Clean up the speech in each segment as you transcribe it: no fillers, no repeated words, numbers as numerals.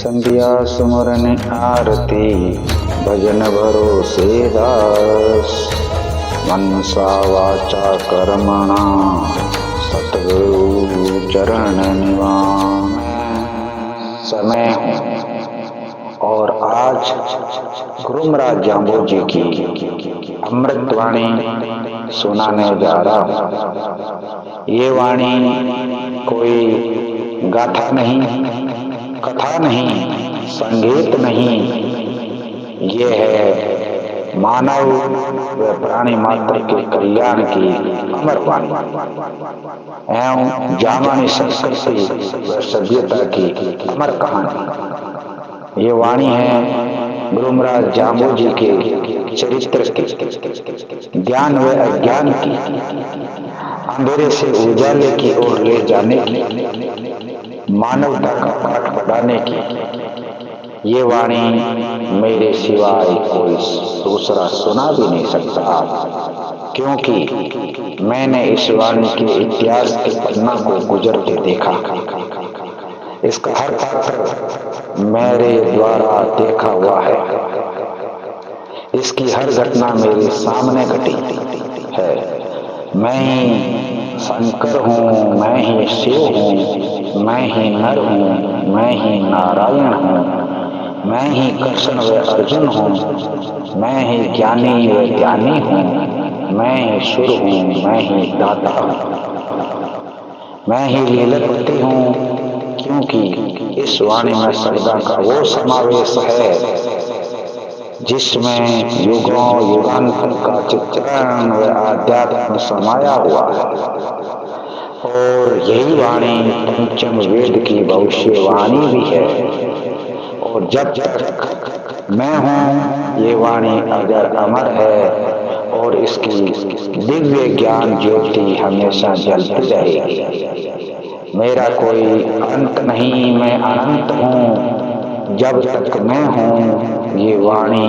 संध्या सुमरन आरती भजन भरोसे दास। मनसा वाचा कर्मणा सतगुरु चरण निवास। समय हूँ और आज गुरु महाराज जाम्बो जी की अमृत वाणी सुनाने जा रहा हूँ। ये वाणी कोई गाथा नहीं, कथा नहीं, संगीत नहीं, ये है मानव व प्राणी मात्र के कल्याण की अमर वाणी एवं जामानी संस्कृति व सभ्यता की अमर कहानी। ये वाणी है गुरु महाराज जाम्बो जी के चरित्र की, ज्ञान व अज्ञान की, अंधेरे से उजाले की ओर ले जाने की, मानवता का पाठ पढ़ाने की। ये वाणी मेरे सिवाय कोई दूसरा सुना भी नहीं सकता, क्योंकि मैंने इस वाणी के इतिहास के पन्ना को गुजरते देखा। इसका हर पात्र मेरे द्वारा देखा हुआ है। इसकी हर घटना मेरे सामने घटी है। मैं ही शंकर हूँ, मैं ही शिव हूँ, मैं ही नर हूँ, मैं ही नारायण हूँ, मैं ही कृष्ण व अर्जुन हूँ, मैं ही ज्ञानी व ध्यानी हूँ, मैं ही सुर हूँ, मैं ही दाता हूँ, मैं ही लीलापति हूँ। क्योंकि इस वाणी में शब्दा का वो समावेश है जिसमें युगों युगांतर का चित्रण व आध्यात्म समाया हुआ है। और यही वाणी पंचम वेद की भविष्यवाणी भी है। और जब तक मैं हूँ ये वाणी अगर अमर है और इसकी दिव्य ज्ञान ज्योति हमेशा जलती रहेगी। मेरा कोई अंत नहीं, मैं अनंत हूँ। जब तक मैं हूँ ये वाणी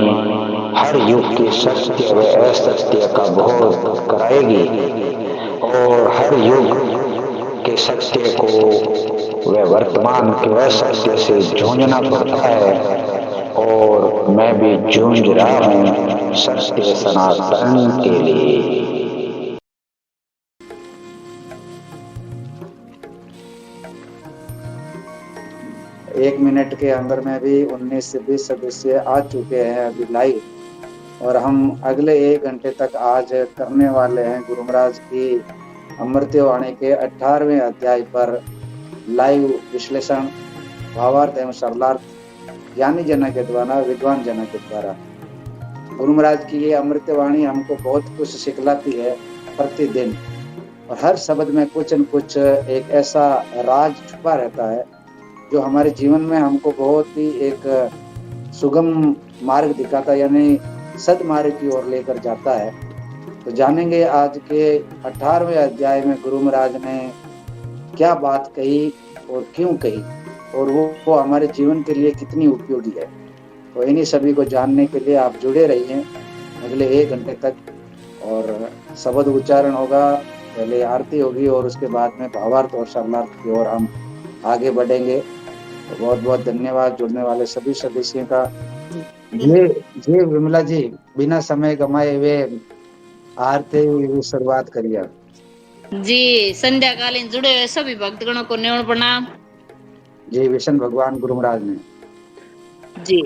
हर युग के सत्य व असत्य का बोध कराएगी और हर युग के सत्य को व वर्तमान के असत्य से जूझना पड़ता है। और मैं भी जूझ रहा हूँ सत्य सनातन के लिए। 1 मिनट के अंदर में भी 19 से 20 सदस्य आ चुके हैं अभी लाइव। और हम अगले 1 घंटे तक आज करने वाले हैं गुरु महाराज की अमृतवाणी के 18वें अध्याय पर लाइव विश्लेषण, भावार्थ एवं सरलार्थ ज्ञानी जन के द्वारा, विद्वान जन के द्वारा। गुरु महाराज की ये अमृतवाणी हमको बहुत कुछ सिखलाती है प्रतिदिन, और हर शब्द में कुछ न कुछ एक ऐसा राज छुपा रहता है जो हमारे जीवन में हमको बहुत ही एक सुगम मार्ग दिखाता है, यानी सदमार्ग की ओर लेकर जाता है। तो जानेंगे आज के 18वें अध्याय में गुरु महाराज ने क्या बात कही और क्यों कही, और वो हमारे जीवन के लिए कितनी उपयोगी है। तो इन्हीं सभी को जानने के लिए आप जुड़े रहिए अगले 1 घंटे तक। और शब्द उच्चारण होगा, पहले आरती होगी और उसके बाद में भावार्थ और सरलार्थ की ओर हम आगे बढ़ेंगे। तो बहुत बहुत धन्यवाद जुड़ने वाले सभी सदस्यों का। जी विमला जी, बिना समय गमाए हुए आरती शुरुआत करिए। जी, संध्याकालीन जुड़े हुए सभी भक्तगणों को न्योण प्रणाम। जी विष्णु भगवान गुरु महाराज ने जी।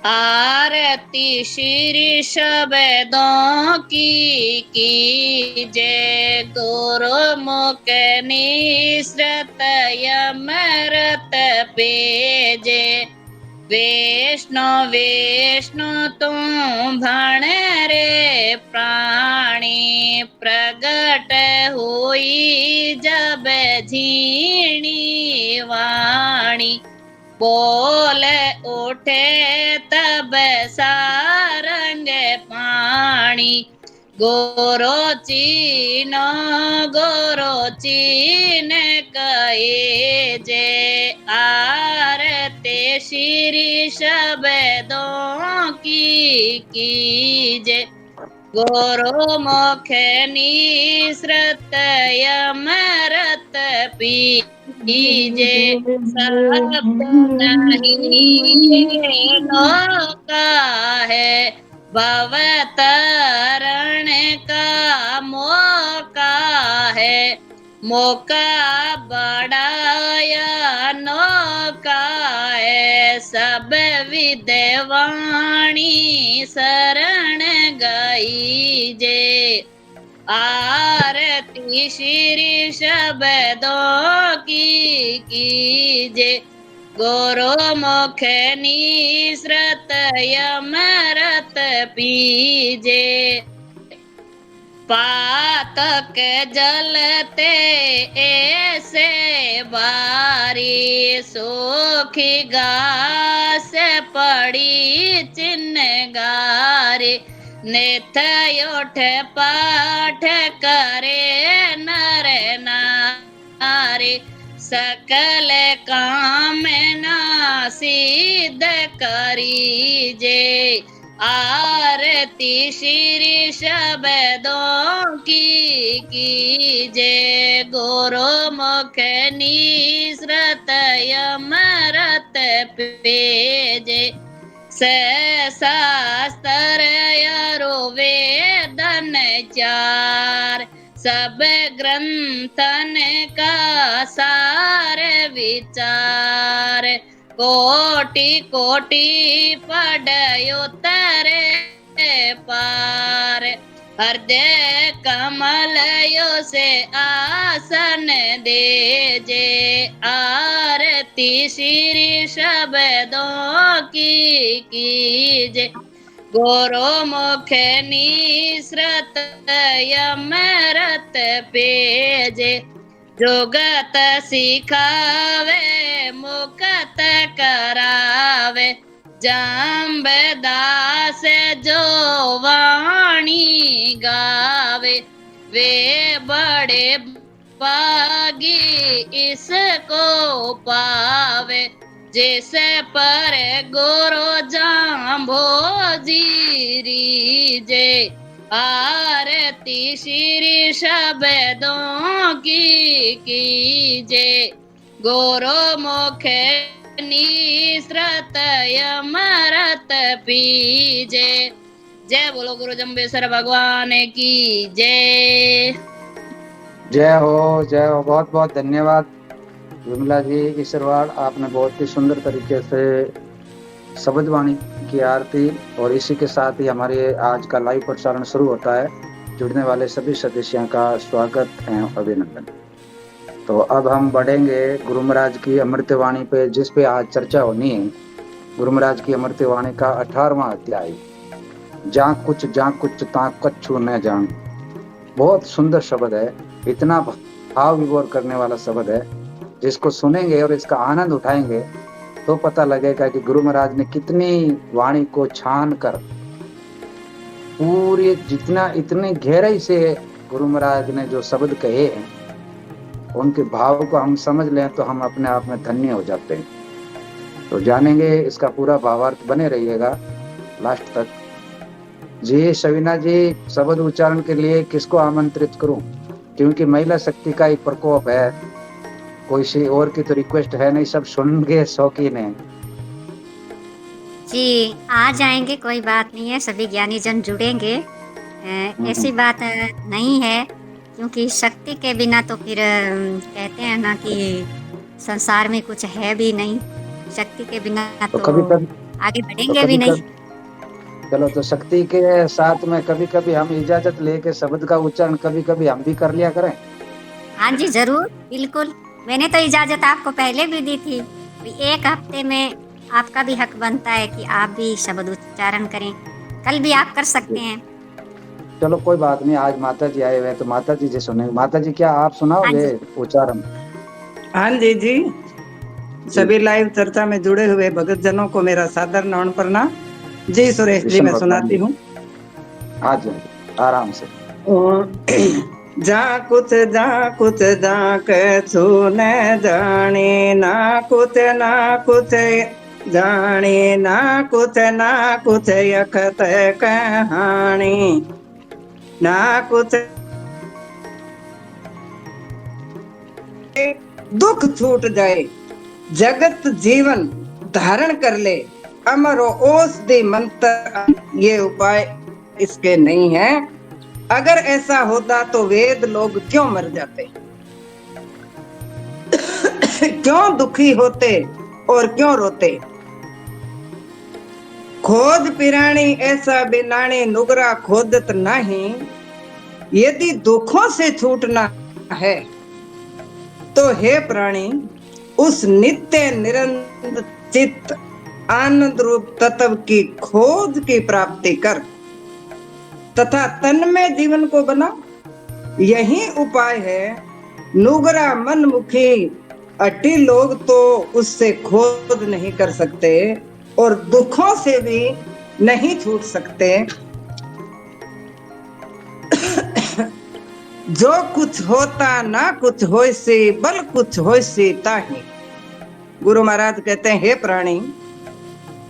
आरती श्री शब्दों की जय। गुरु मुख निसृत यमरत पेजे। विष्णु विष्णु तुम भण रे प्राणी। प्रगट हुई जब झीणी वाणी। बोल उठे तब सारंग पाणी। गोरो चीन कहे जे। आरते श्री शब्दों की जे। गोरो मुख निसृत यमरत कीजे शब्द नहीं ये नौका है भव तरण का मौका है मौका बड़ाया नौका है सब विद्वाणी शरण गई जे आरती श्री शब्दों की कीजे गोरो मुख निसृत यमरत पीजे पातक जलते ऐसे बारी सूखी घास पड़ी चिन्हगारी नेथ उठ पाठ करे नर नारी सकल काम ना सिद्ध करीजे आरती श्री शब्दों की कीजे गुरु मुख निसृत यमरत पेजे शास्त्र वेदन चार सब ग्रंथन का सार विचार कोटि कोटि पढ़यो तरे पार हृदय कमल यो से आसन देजे आरती श्री शब्दों की कीजे गोरो मुख निसृत यमरत पेजे जोगत सिखावे मुकत करावे जाम्बदास जो वाणी गावे वे बड़े भागी इसको पावे जैसे पर गुरु जाम्बो जीरीजे आरती श्री शब्दों की कीजे गोरो मुख निसृत यमरत पीजे जय बोलो गुरु जम्बेश्वर भगवान की जय जय हो जय हो। बहुत बहुत धन्यवाद विमला जी ईश्वरवाड़, आपने बहुत ही सुंदर तरीके से शब्दवाणी की आरती और इसी के साथ ही हमारे आज का लाइव प्रसारण शुरू होता है। जुड़ने वाले सभी सदस्यों का स्वागत एवं अभिनंदन। तो अब हम बढ़ेंगे गुरु महाराज की अमृतवाणी पे, जिस पे आज चर्चा होनी है। गुरु महाराज की अमृतवाणी का 18वां अध्याय, जा कुछ ता कछु न जान। बहुत सुंदर शब्द है, इतना भाव विभोर करने वाला शब्द है, जिसको सुनेंगे और इसका आनंद उठाएंगे तो पता लगेगा कि गुरु महाराज ने कितनी वाणी को छान कर पूरी जितना इतनी गहराई से गुरु महाराज ने जो शब्द कहे हैं उनके भाव को हम समझ लें तो हम अपने आप में धन्य हो जाते हैं। तो जानेंगे इसका पूरा भावार्थ, बने रहिएगा लास्ट तक। जी सविना जी, शब्द उच्चारण के लिए किसको आमंत्रित करूं, क्योंकि महिला शक्ति का ही प्रकोप है, कोई सी और की तो रिक्वेस्ट है नहीं, सब सुन के शौकीन है। जी आ जाएंगे, कोई बात नहीं है, सभी ज्ञानी जन जुड़ेंगे। ऐसी बात नहीं है, क्योंकि शक्ति के बिना तो फिर कहते हैं ना कि संसार में कुछ है भी नहीं। शक्ति के बिना तो कभी आगे बढ़ेंगे भी नहीं। चलो तो शक्ति के साथ में कभी कभी हम इजाजत लेके शब्द का उच्चारण कभी कभी हम भी कर लिया करें। हाँ जी जरूर, बिल्कुल। मैंने तो इजाजत आपको पहले भी दी थी, एक हफ्ते में आपका भी हक बनता है कि आप भी शब्द उच्चारण करें। कल भी आप कर सकते हैं। चलो कोई बात नहीं, आज माता जी आए हुए तो माता जी से सुनेंगे। माता जी क्या आप सुनाओगे उच्चारण? हाँ जी जी, सभी लाइव चर्चा में जुड़े हुए भगत जनों को मेरा सादर नमन प्रणाम। जी सुरेश जी, मैं सुनाती हूँ। हाँ जी आराम से। जा कुछ कछु न जाने, ना कुछ जाने, ना कुछ यखत कहानी, ना कुछ दुख छूट जाए, जगत जीवन धारण कर ले, अमर औषधि मंत्र, ये उपाय इसके नहीं है। अगर ऐसा होता तो वेद लोग क्यों मर जाते, क्यों दुखी होते और क्यों रोते। खोज पिराणी ऐसा बिनाणी, नुगरा खोदत नहीं। यदि दुखों से छूटना है तो हे प्राणी, उस नित्य निरंतर चित्त आनंद रूप तत्व की खोज की प्राप्ति कर तथा तन्मय जीवन को बना। यही उपाय है। नुगरा मनमुखी अटी लोग तो उससे खोज नहीं कर सकते और दुखों से भी नहीं छूट सकते। जो कुछ होता ना कुछ होइसी, बल कुछ होइसी ताही। गुरु महाराज कहते हैं, हे प्राणी,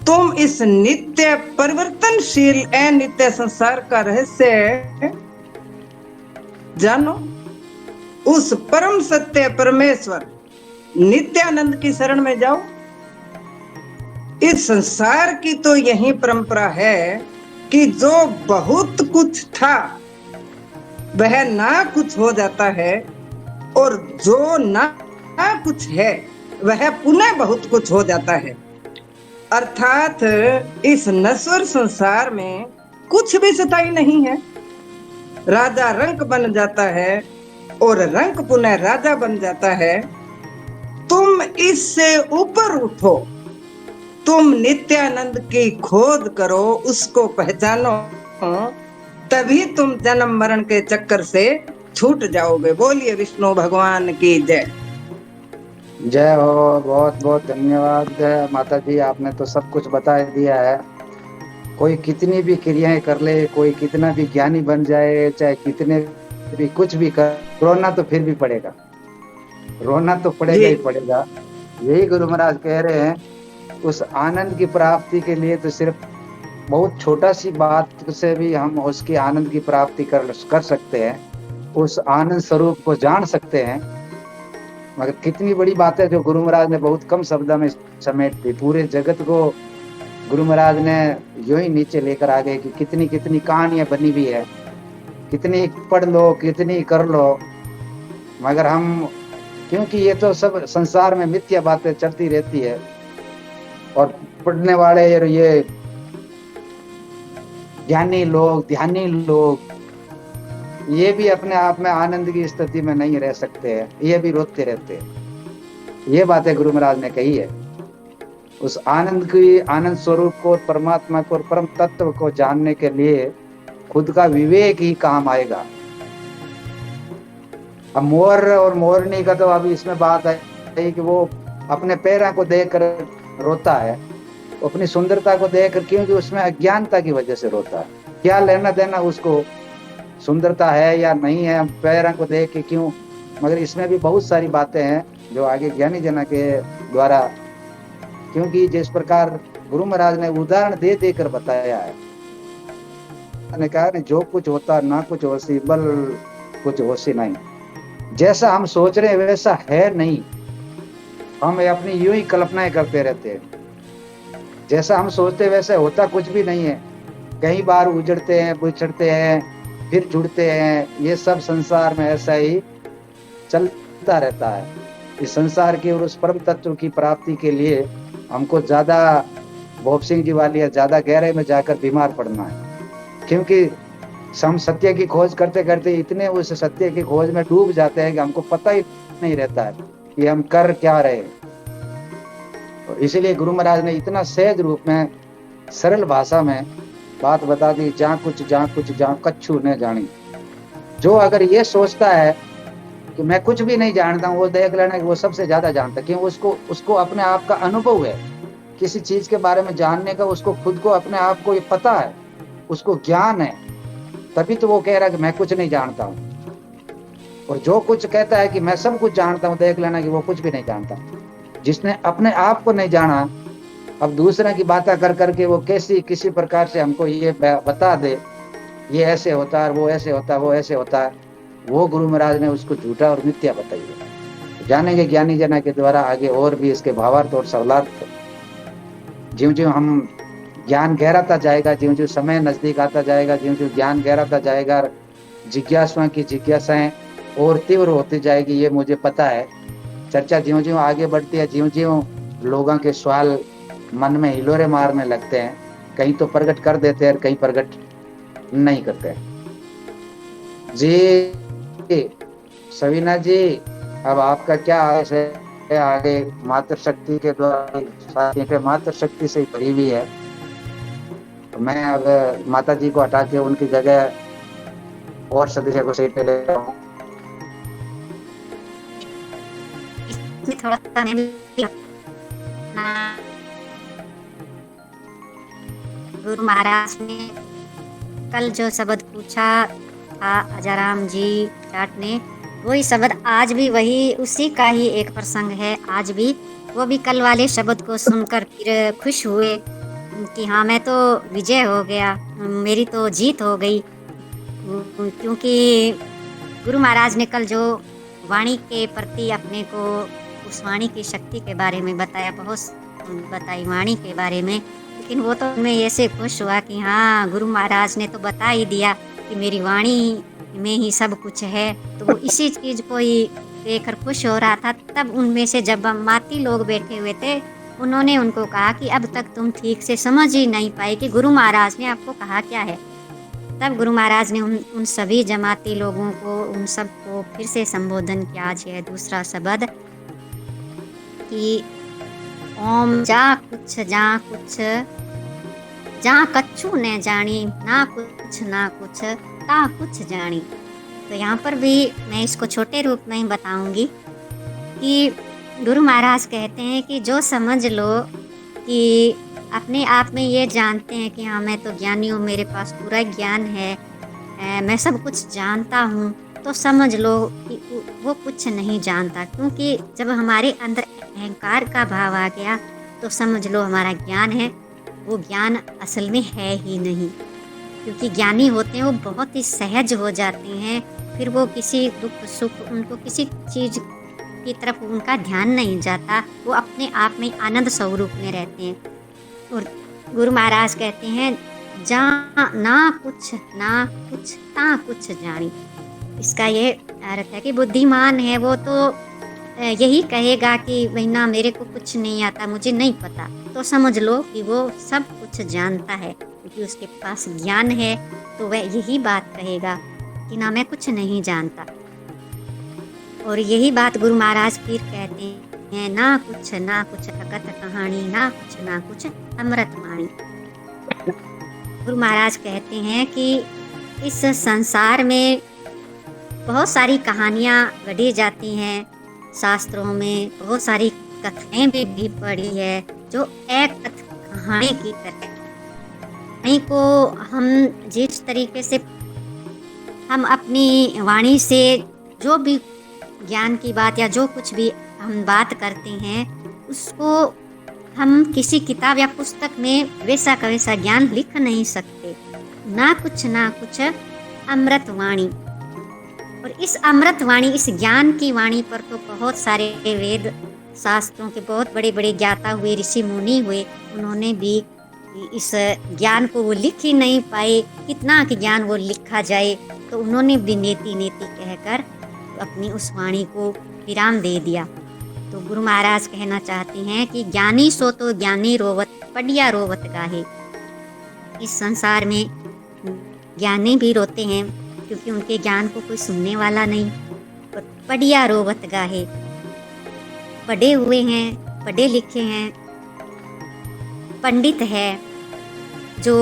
तुम इस नित्य परिवर्तनशील अनित्य संसार का रहस्य जानो। उस परम सत्य परमेश्वर नित्यानंद की शरण में जाओ। इस संसार की तो यही परंपरा है कि जो बहुत कुछ था वह ना कुछ हो जाता है, और जो ना कुछ है वह पुनः बहुत कुछ हो जाता है। अर्थात इस नश्वर संसार में कुछ भी स्थायी नहीं है। राजा रंक बन जाता है और रंक पुनः राजा बन जाता है। तुम इससे ऊपर उठो, तुम नित्यानंद की खोज करो, उसको पहचानो, तभी तुम जन्म मरण के चक्कर से छूट जाओगे। बोलिए विष्णु भगवान की जय। जय हो। बहुत बहुत धन्यवाद माता जी, आपने तो सब कुछ बता दिया है। कोई कितनी भी क्रियाएं कर ले, कोई कितना भी ज्ञानी बन जाए, चाहे कितने भी कुछ भी कर, रोना तो फिर भी पड़ेगा, रोना तो पड़ेगा ही पड़ेगा। यही गुरु महाराज कह रहे हैं, उस आनंद की प्राप्ति के लिए तो सिर्फ बहुत छोटा सी बात से भी हम उसकी आनंद की प्राप्ति कर सकते हैं, उस आनंद स्वरूप को जान सकते हैं। मगर कितनी बड़ी बात है जो गुरु महाराज ने बहुत कम शब्दों में समेट दी। पूरे जगत को गुरु महाराज ने यूं ही नीचे लेकर आ गए कि कितनी कितनी कहानियां बनी हुई है, कितनी पढ़ लो, कितनी कर लो, मगर हम, क्योंकि ये तो सब संसार में मिथ्या बातें चलती रहती है, और पढ़ने वाले और ये ज्ञानी लोग, ध्यानी लोग, ये भी अपने आप में आनंद की स्थिति में नहीं रह सकते हैं, ये भी रोते रहते हैं। ये बातें गुरु महाराज ने कही है। उस आनंद की, आनंद स्वरूप को, परमात्मा को, परम तत्व को जानने के लिए खुद का विवेक ही काम आएगा। अब मोर और मोरनी का तो अभी इसमें बात है कि वो अपने पैरों को देखकर रोता है, अपनी सुंदरता को देखकर, क्योंकि उसमें अज्ञानता की वजह से रोता है। क्या लेना देना उसको सुंदरता है या नहीं है, पैरों को देख के क्यों। मगर इसमें भी बहुत सारी बातें हैं जो आगे ज्ञानी जना के द्वारा, क्योंकि जिस प्रकार गुरु महाराज ने उदाहरण दे देकर बताया है, ने कहा नहीं, जो कुछ होता ना कुछ होसी, बल कुछ होसी नहीं। जैसा हम सोच रहे हैं वैसा है नहीं, हम अपनी यूं ही कल्पनाएं करते रहते हैं। जैसा हम सोचते वैसा होता कुछ भी नहीं है। कई बार उजड़ते हैं, बिछड़ते हैं, फिर जुड़ते हैं। ये सब संसार में ऐसा ही चलता रहता है। इस संसार की और उस परम तत्व की प्राप्ति के लिए हमको ज्यादा भोप सिंह जी वाली ज्यादा गहरे में जाकर बीमार पड़ना है, क्योंकि हम सत्य की खोज करते करते इतने उस सत्य की खोज में डूब जाते हैं कि हमको पता ही नहीं रहता है कि हम कर क्या रहे। और इसीलिए गुरु महाराज ने इतना सहज रूप में, सरल भाषा में बात बता दी, जहाँ कुछ जहाँ कच्छू न जानी। जो अगर ये सोचता है कि मैं कुछ भी नहीं जानता हूँ, वो देख लेना कि वो सबसे ज्यादा जानता है, क्योंकि उसको अपने आप का अनुभव है किसी चीज के बारे में जानने का, उसको खुद को अपने आप को ये पता है, उसको ज्ञान है, तभी तो वो कह रहा है कि मैं कुछ नहीं जानता हूँ। और जो कुछ कहता है कि मैं सब कुछ जानता हूँ, देख लेना कि वो कुछ भी नहीं जानता। जिसने अपने आप को नहीं जाना, अब दूसरे की बातें कर करके वो किसी प्रकार से हमको ये बता दे, ये ऐसे होता है, वो ऐसे होता है, वो ऐसे होता है, वो गुरु महाराज ने उसको झूठा और मिथ्या बताई है। जानेंगे ज्ञानी जना के द्वारा आगे और भी इसके भावार्थ और सरलार्थ। ज्यों ज्यों हम ज्ञान गहराता जाएगा, ज्यों ज्यों समय नजदीक आता जाएगा, ज्यों ज्यों ज्ञान गहराता जाएगा, जिज्ञासुओं की जिज्ञासाएं और तीव्र होती जाएगी, ये मुझे पता है। चर्चा ज्यों ज्यों आगे बढ़ती है, ज्यों ज्यों लोगों के सवाल मन में हिलोरे मारने लगते हैं, कहीं तो प्रकट कर देते हैं और कहीं प्रकट नहीं करते जी। सवीना जी, अब आपका क्या आदेश है आगे? मातृशक्ति के द्वारा मातृ शक्ति से भरी हुई है, तो मैं अब माता जी को हटा के उनकी जगह और सदस्य को सीट पे ले रहा हूँ। थोड़ा सा मैं भी गुरु महाराज ने कल जो शब्द पूछा था अजाराम जी जाट ने, वही शब्द आज भी वही उसी का ही एक प्रसंग है। आज भी वो भी कल वाले शब्द को सुनकर फिर खुश हुए कि हाँ मैं तो विजय हो गया, मेरी तो जीत हो गई। क्योंकि गुरु महाराज ने कल जो वाणी के प्रति अपने को उस वाणी की शक्ति के बारे में बताया, बहुत बताई वाणी के बारे में, लेकिन वो तो मैं ऐसे खुश हुआ कि हाँ गुरु महाराज ने तो बता ही दिया कि मेरी वाणी में ही सब कुछ है। तो वो इसी चीज को ही देखकर खुश हो रहा था। तब उनमें से जब माती लोग बैठे हुए थे, उन्होंने उनको कहा कि अब तक तुम ठीक से समझ ही नहीं पाए कि गुरु महाराज ने आपको कहा क्या है। तब गुरु महाराज ने उन सभी जमाती लोगों को, उन सबको फिर से संबोधन किया। आज है दूसरा शब्द कि ओम जा कुछ जा कच्छु न जानी, ना कुछ ता कुछ जानी। तो यहाँ पर भी मैं इसको छोटे रूप में ही बताऊंगी कि गुरु महाराज कहते हैं कि जो समझ लो कि अपने आप में ये जानते हैं कि हाँ मैं तो ज्ञानी हूँ, मेरे पास पूरा ज्ञान है, मैं सब कुछ जानता हूँ, तो समझ लो कि वो कुछ नहीं जानता। क्योंकि जब हमारे अंदर अहंकार का भाव आ गया तो समझ लो हमारा ज्ञान है, वो ज्ञान असल में है ही नहीं। क्योंकि ज्ञानी होते हैं वो बहुत ही सहज हो जाते हैं, फिर वो किसी दुख सुख, उनको किसी चीज की तरफ उनका ध्यान नहीं जाता, वो अपने आप में आनंद स्वरूप में रहते हैं। और गुरु महाराज कहते हैं जा ना कुछ ता कुछ जानी। इसका ये अर्थ है कि बुद्धिमान है वो तो यही कहेगा कि भाई ना मेरे को कुछ नहीं आता, मुझे नहीं पता, तो समझ लो कि वो सब कुछ जानता है, क्योंकि उसके पास ज्ञान है। तो वह यही बात कहेगा कि ना मैं कुछ नहीं जानता। और यही बात गुरु महाराज फिर कहते हैं ना कुछ अकथ कहानी, ना कुछ अमृत वाणी। गुरु महाराज कहते हैं कि इस संसार में बहुत सारी कहानियाँ गढ़ी जाती हैं, शास्त्रों में बहुत सारी कथाएं भी पढ़ी है जो एक कहानी की तरह। कहानी को हम जिस तरीके से हम अपनी वाणी से जो भी ज्ञान की बात या जो कुछ भी हम बात करते हैं, उसको हम किसी किताब या पुस्तक में वैसा का वैसा ज्ञान लिख नहीं सकते। ना कुछ अमृत वाणी। और इस अमृत वाणी, इस ज्ञान की वाणी पर तो बहुत सारे वेद शास्त्रों के बहुत बड़े बड़े ज्ञाता हुए, ऋषि मुनि हुए, उन्होंने भी इस ज्ञान को वो लिख ही नहीं पाए। कितना कि ज्ञान वो लिखा जाए, तो उन्होंने भी नेति कहकर अपनी उस वाणी को विराम दे दिया। तो गुरु महाराज कहना चाहते हैं कि ज्ञानी सो तो ज्ञानी रोवत पढ़िया रोवत गाहे। इस संसार में ज्ञानी भी रोते हैं क्योंकि उनके ज्ञान को कोई सुनने वाला नहीं। और पढ़िया रोवत गाहे, पढ़े हुए हैं, पढ़े लिखे हैं, पंडित है, जो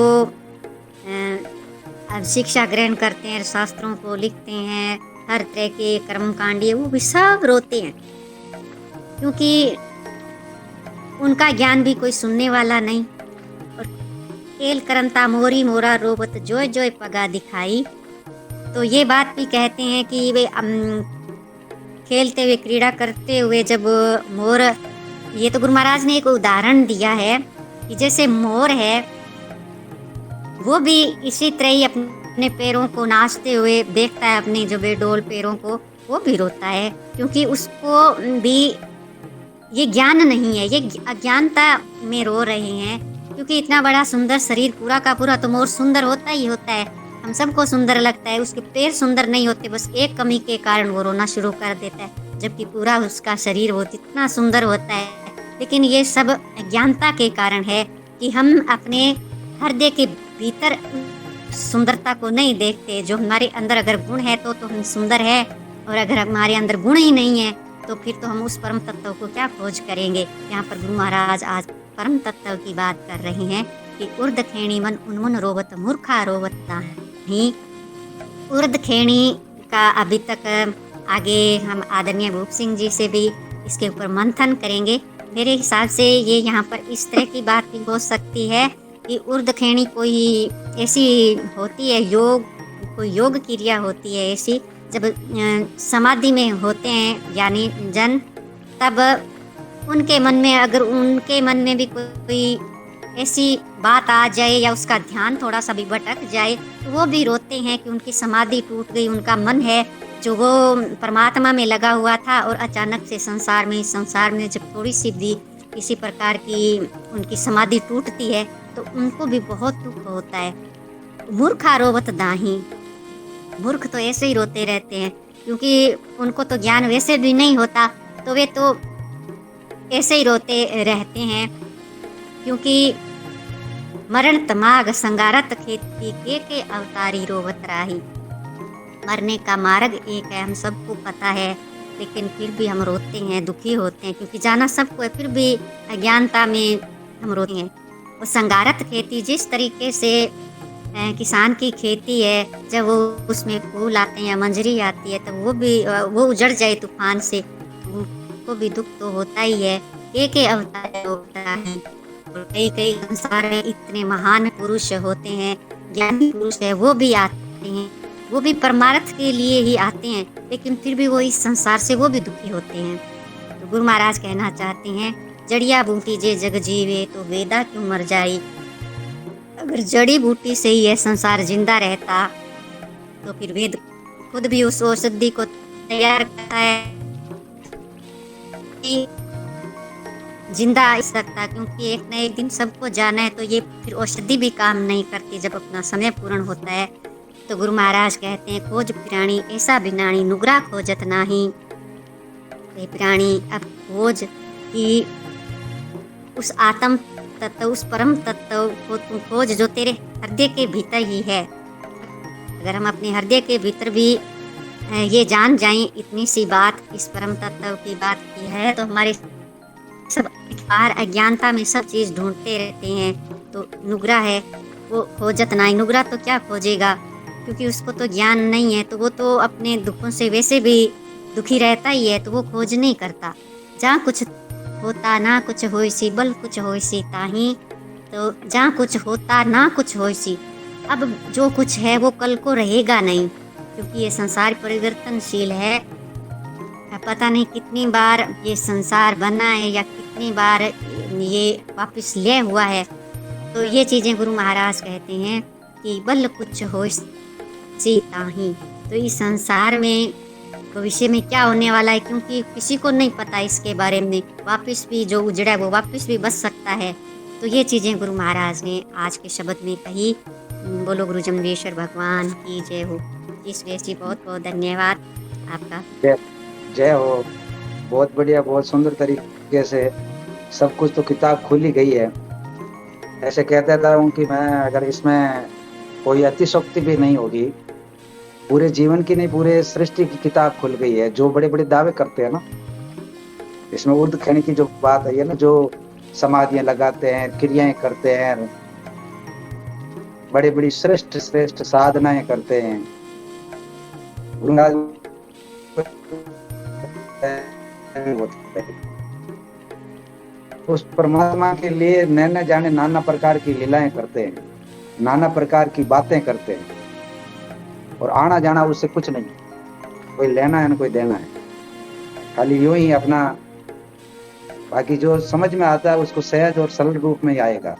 शिक्षा ग्रहण करते हैं, शास्त्रों को लिखते हैं, हर तरह के कर्मकांडी, वो भी सब रोते हैं क्योंकि उनका ज्ञान भी कोई सुनने वाला नहीं। और खेल करंता मोरी मोरा रोबत जोय जोय पगा दिखाई। तो ये बात भी कहते हैं कि वे खेलते हुए, क्रीड़ा करते हुए जब मोर, ये तो गुरु महाराज ने एक उदाहरण दिया है कि जैसे मोर है वो भी इसी तरह ही अपने पैरों को नाचते हुए देखता है, अपने जो बेडोल पैरों को, वो भी रोता है। क्योंकि उसको भी ये ज्ञान नहीं है, ये अज्ञानता में रो रहे हैं। क्योंकि इतना बड़ा सुंदर शरीर, पूरा का पूरा तो मोर सुंदर होता ही होता है, हम सबको सुंदर लगता है, उसके पैर सुंदर नहीं होते, बस एक कमी के कारण वो रोना शुरू कर देता है, जबकि पूरा उसका शरीर वो इतना सुंदर होता है। लेकिन ये सब अज्ञानता के कारण है कि हम अपने हृदय के भीतर सुंदरता को नहीं देखते। जो हमारे अंदर अगर गुण है तो हम सुंदर है, और अगर हमारे अंदर गुण ही नहीं है तो फिर तो हम उस परम तत्व को क्या खोज करेंगे। यहाँ पर गुरु महाराज आज परम तत्व की बात कर रहे हैं कि उर्द खेणी मन उन्मुन रोवत मूर्खा रोवत नहीं। उर्द खेणी का अभी तक आगे हम आदरणीय भूप सिंह जी से भी इसके ऊपर मंथन करेंगे। मेरे हिसाब से ये यहाँ पर इस तरह की बात भी हो सकती है कि उर्द खेणी कोई ऐसी होती है, कोई योग क्रिया होती है ऐसी, जब समाधि में होते हैं यानी जन, तब उनके मन में, अगर उनके मन में भी कोई ऐसी बात आ जाए या उसका ध्यान थोड़ा सा भी भटक जाए तो वो भी रोते हैं कि उनकी समाधि टूट गई। उनका मन है जो वो परमात्मा में लगा हुआ था और अचानक से संसार में जब थोड़ी सी भी किसी प्रकार की उनकी समाधि टूटती है तो उनको भी बहुत दुख होता है। मूर्खा रोवत दाही, मूर्ख तो ऐसे ही रोते रहते हैं, क्योंकि उनको तो ज्ञान वैसे भी नहीं होता, तो वे तो ऐसे ही रोते रहते हैं। क्योंकि मरण तमाग संगारत खेती के अवतारी रोवत राही। मरने का मार्ग एक है, हम सबको पता है, लेकिन फिर भी हम रोते हैं, दुखी होते हैं, क्योंकि जाना सबको है, फिर भी अज्ञानता में हम रोते हैं। वो संगारत खेती, जिस तरीके से किसान की खेती है, जब वो उसमें फूल आते हैं या मंजरी आती है, तो वो उजड़ जाए तूफान से, उनको भी दुख तो होता ही है। के अवतार होता है, और कई संसार में इतने महान पुरुष होते हैं, ज्ञानी पुरुष है, वो भी आते हैं, वो भी परमार्थ के लिए ही आते हैं, लेकिन फिर भी वो इस संसार से वो भी दुखी होते हैं। तो गुरु महाराज कहना चाहते हैं, जड़िया बूटी जे जग जीवे तो वेदा क्यों मर जाई। अगर जड़ी बूटी से ही यह संसार जिंदा रहता तो फिर वेद खुद भी उस औषधि को तैयार करता है कि जिंदा सकता, क्योंकि एक न एक दिन सबको जाना है, तो ये फिर औषधि भी काम नहीं करती जब अपना समय पूर्ण होता है। तो गुरु महाराज कहते हैं, खोज प्राणी ऐसा बिनाणी नुगरा खोजत नाही। प्राणी अब खोज कि उस आत्म तत्व, उस परम तत्व को तुम खोज जो तेरे हृदय के भीतर ही है। अगर हम अपने हृदय के भीतर भी ये जान जाएं इतनी सी बात, इस परम तत्व की बात की है, तो हमारे सब बाहर अज्ञानता में सब चीज ढूंढते रहते हैं। तो नुगरा है वो खोजत नहीं। नुगरा तो क्या खोजेगा, क्योंकि उसको तो ज्ञान नहीं है, तो वो तो अपने दुखों से वैसे भी दुखी रहता ही है, तो वो खोज नहीं करता। जहाँ कुछ होता ना कुछ होइसी, बल कुछ होइसी ताही। तो जहाँ कुछ होता ना कुछ होइसी, अब जो कुछ है वो कल को रहेगा नहीं, क्योंकि ये संसार परिवर्तनशील है। पता नहीं कितनी बार ये संसार बना है या कितनी बार ये वापस ले हुआ है। तो ये चीज़ें गुरु महाराज कहते हैं कि बल कुछ होइसी ताही। तो इस संसार में भविष्य में क्या होने वाला है, क्योंकि किसी को नहीं पता इसके बारे में। वापस भी जो उजड़ा है वो वापस भी बच सकता है। तो ये चीज़ें गुरु महाराज ने आज के शब्द में कही। बोलो गुरु जमनेश्वर भगवान की जय हो। इस वेश जी बहुत बहुत धन्यवाद आपका। जय हो। बहुत बढ़िया, बहुत सुंदर तरीके से सब कुछ तो किताब खुली गई है। ऐसे कहता था हूँ कि मैं अगर इसमें कोई अतिशोक्ति भी नहीं होगी, पूरे जीवन की नहीं पूरे सृष्टि की किताब खुल गई है। जो बड़े बड़े दावे करते हैं ना, इसमें उर्द खेणी की जो बात है ना, जो समाधियां लगाते हैं, क्रियाएं करते हैं, बड़ी बड़ी श्रेष्ठ श्रेष्ठ साधनाएं करते हैं, उस परमात्मा के लिए न जाने नाना प्रकार की लीलाएं करते हैं, नाना प्रकार की बातें करते हैं, और आना जाना उससे कुछ नहीं, कोई लेना है ना कोई देना है, खाली यूं ही अपना। बाकी जो समझ में आता है उसको सहज और सरल रूप में ही आएगा।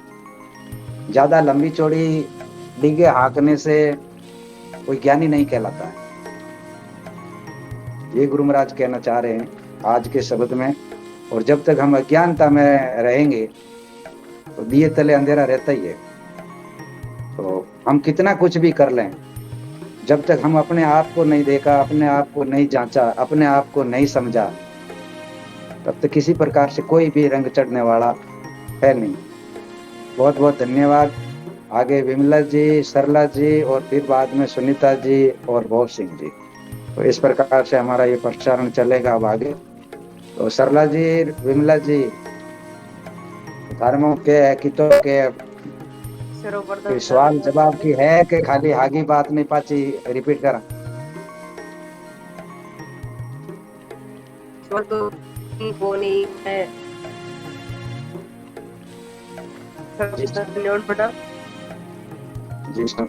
ज्यादा लंबी चौड़ी डिगे हाँकने से कोई ज्ञानी नहीं कहलाता है। ये गुरु महाराज कहना चाह रहे हैं आज के शब्द में। और जब तक हम अज्ञानता में रहेंगे तो दिए तले अंधेरा रहता ही है। तो हम कितना कुछ भी कर लें, जब तक हम अपने आप को नहीं देखा, अपने आप को नहीं जांचा, अपने आप को नहीं समझा, तब तक किसी प्रकार से कोई भी रंग चढ़ने वाला है नहीं। बहुत बहुत धन्यवाद। आगे विमला जी, सरला जी और फिर बाद में सुनीता जी और भोग सिंह जी। तो इस प्रकार से हमारा ये प्रसारण चलेगा अब आगे। तो सरला जी, विमला जी, धर्मों के कि तो के कोई सवाल जवाब की है कि खाली आगे बात नहीं पाची रिपीट करा? तो वो नहीं है बड़ा जी सर।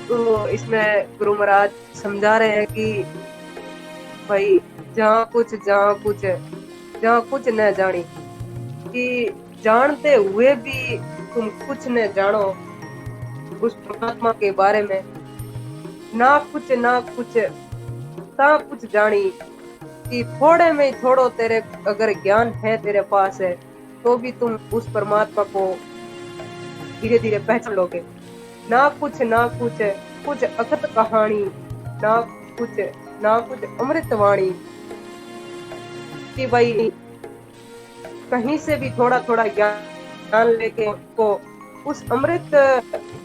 तो इसमें गुरु महाराज समझा रहे हैं कि भाई जहाँ कुछ न जानी, कि जानते हुए भी तुम कुछ न जानो उस परमात्मा के बारे में, ना कुछ ता कुछ जानी, कि थोड़े में थोड़ो तेरे अगर ज्ञान है तेरे पास है तो भी तुम उस परमात्मा को धीरे धीरे पहचान लोगे। ना कुछ अखत कहानी, ना कुछ अमृतवाणी, कि भाई कहीं से भी थोड़ा थोड़ा ज्ञान लेके को उस अमृत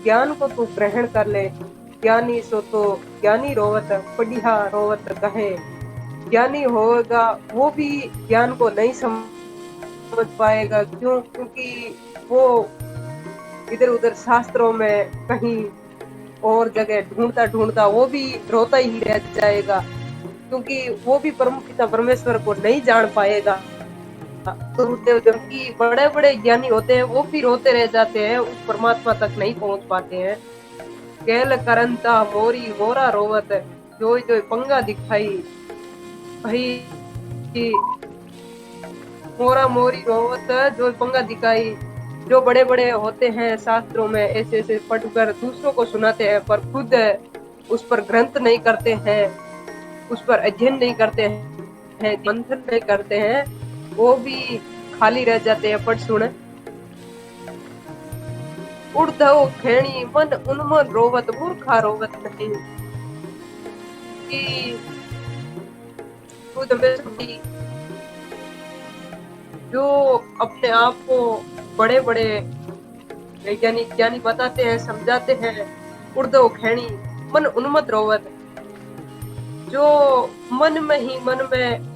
ज्ञान को तू ग्रहण कर ले। ज्ञानी सो तो ज्ञानी रोवत पढ़िया रोवत कहे, ज्ञानी होगा वो भी ज्ञान को नहीं समझ पाएगा। क्यों? क्योंकि वो इधर उधर शास्त्रों में कहीं और जगह ढूंढता वो भी रोता ही रह जाएगा, क्योंकि वो भी परमपिता परमेश्वर को नहीं जान पाएगा। तो जबकि बड़े बड़े ज्ञानी होते हैं वो भी रोते रह जाते हैं, उस परमात्मा तक नहीं पहुंच पाते हैं। केल करंता मोरी मोरा रोवत, जो पंगा दिखाई भाई, मोरा मोरी रोवत जो पंगा दिखाई। जो बड़े बड़े होते हैं शास्त्रों में ऐसे ऐसे पढ़कर दूसरों को सुनाते हैं, पर खुद उस पर ग्रंथ नहीं करते हैं, उस पर अध्ययन नहीं करते हैं, मंथन नहीं करते हैं, वो भी खाली रह जाते हैं पढ़ सुन। उड़धो खेणी मन उन्मन रोवत, मूर्खा रोवत नहीं, कि खुद में जो अपने आप को बड़े बड़े वैज्ञानिक ज्ञानी बताते हैं, समझाते हैं, उड़धो खेणी मन उन्मत रोवत, जो मन में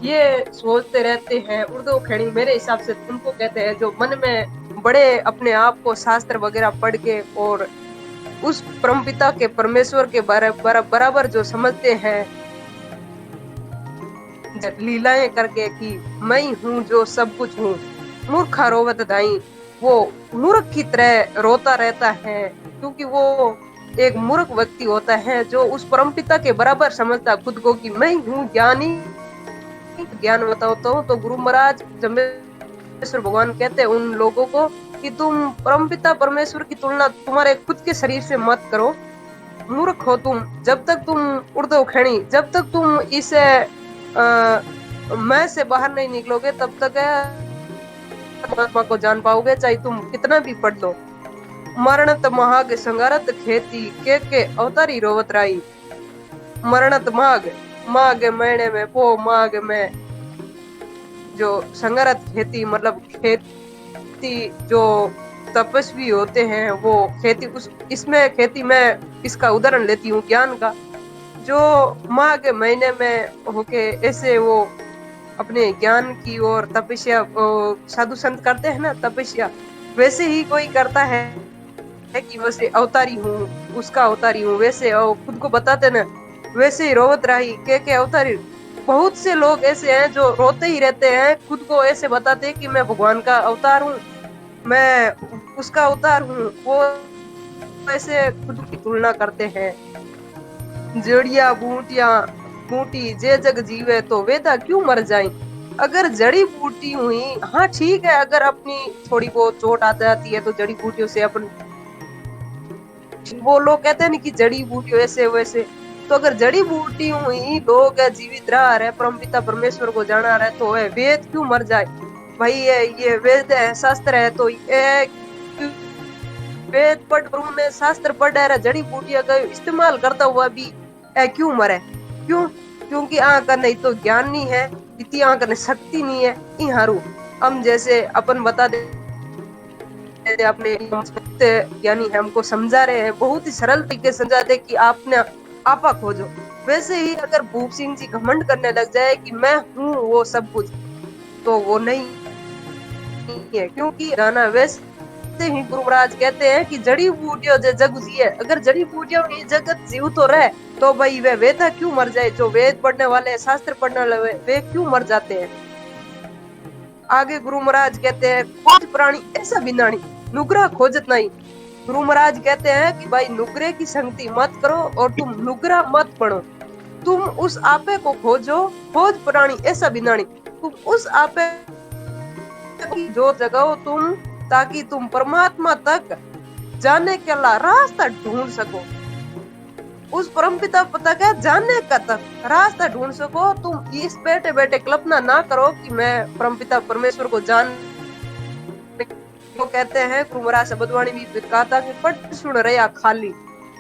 ये सोचते रहते हैं। उर्दू खेड़ी मेरे हिसाब से उनको कहते हैं जो मन में बड़े अपने आप को शास्त्र वगैरह पढ़ के और उस परमपिता के परमेश्वर के बराबर जो समझते हैं, लीलाएं करके कि मैं हूँ जो सब कुछ हूँ। मूर्खा रोवत दाई, वो मूर्ख की तरह रोता रहता है, क्योंकि वो एक मूर्ख व्यक्ति होता है जो उस परमपिता के बराबर समझता खुद को कि मैं हूँ ज्ञानी। ज्ञान बताता हूँ तो गुरु महाराज जम्बेश्वर भगवान कहते हैं उन लोगों को कि तुम परमपिता परमेश्वर की तुलना तुम्हारे खुद के शरीर से मत करो, मूर्ख हो तुम। जब तक तुम उर्दू खेणी, जब तक तुम इस मैं से बाहर नहीं निकलोगे तब तक परमात्मा को जान पाओगे, चाहे तुम कितना भी पढ़ लो। मरणत महाग संगारत खेती के अवतारी रोवत राई, मरणत माग महीने में पो माग में जो संगारत खेती मतलब खेती जो तपस्वी होते हैं वो खेती इसमें खेती में इसका उदाहरण लेती हूँ ज्ञान का। जो माघ महीने में होके ऐसे वो अपने ज्ञान की और तपस्या साधु संत करते हैं ना तपस्या, वैसे ही कोई करता है कि वैसे अवतारी हूँ उसका अवतारी हूँ, वैसे खुद को बताते ना वैसे ही रोवत रही के अवतारी। बहुत से लोग ऐसे हैं जो रोते ही रहते हैं, खुद को ऐसे बताते हैं कि मैं भगवान का अवतार हूँ, मैं उसका अवतार हूँ, वो ऐसे खुद की तुलना करते हैं। जड़िया बूटी जे जग जीवे तो वेदा क्यों मर जाए। अगर जड़ी बूटी हुई, हाँ ठीक है, अगर अपनी थोड़ी बहुत चोट आ जाती है तो जड़ी बूटियों से अपन, वो लोग कहते हैं ना कि जड़ी बूटी वैसे वैसे, तो अगर जड़ी बूटी हुई लोग जीवित रहा रहे, परमपिता परमेश्वर को जाना रहे, तो है वेद क्यों मर जाए भाई? ये वेद है, शास्त्र है, तो ये वेद पढ़ में शास्त्र पढ़ रहा, जड़ी बूटियां का इस्तेमाल करता हुआ भी क्यों मरे? क्यों? क्योंकि आंकर नहीं तो ज्ञान नहीं है, इतनी आंकर ने शक्ति नहीं है। इहारू हम जैसे अपन बता दे अपने यानी हमको समझा रहे हैं, बहुत ही सरल तरीके से समझाते कि आपने आपा खोजो। वैसे ही अगर भूप सिंह जी घमंड करने लग जाए कि मैं हूँ वो सब कुछ, तो वो नहीं है, क्योंकि गाना वैसे ही गुरु महाराज कहते हैं कि जड़ी बूटियों जो जग जी है, अगर जड़ी बूटियों में जगत जीव तो रहे, तो भाई वे वेदा क्यों मर जाए? जो वेद पढ़ने वाले, शास्त्र पढ़ने वाले, वे क्यों मर जाते हैं? आगे गुरु महाराज कहते हैं खोज प्राणी ऐसा बिनाणी, नुगरा खोजत नहीं। गुरु महाराज कहते हैं कि भाई नुगरे की संगति मत करो और तुम नुगरा मत पढ़ो, तुम उस आपे को खोजो। खोज प्राणी ऐसा बिनाणी, तुम उस आपे की जो जगाओ तुम, ताकि तुम परमात्मा तक जाने के ला रास्ता ढूंढ सको। उस परमपिता पता क्या जानने का तक रास्ता ढूंढ सको। तुम इस बैठे बैठे कल्पना ना करो कि मैं परमपिता परमेश्वर को जान, वो कहते हैं गुरु महाराज शब्दवाणी भी कहा था कि पढ़ सुन रहा खाली।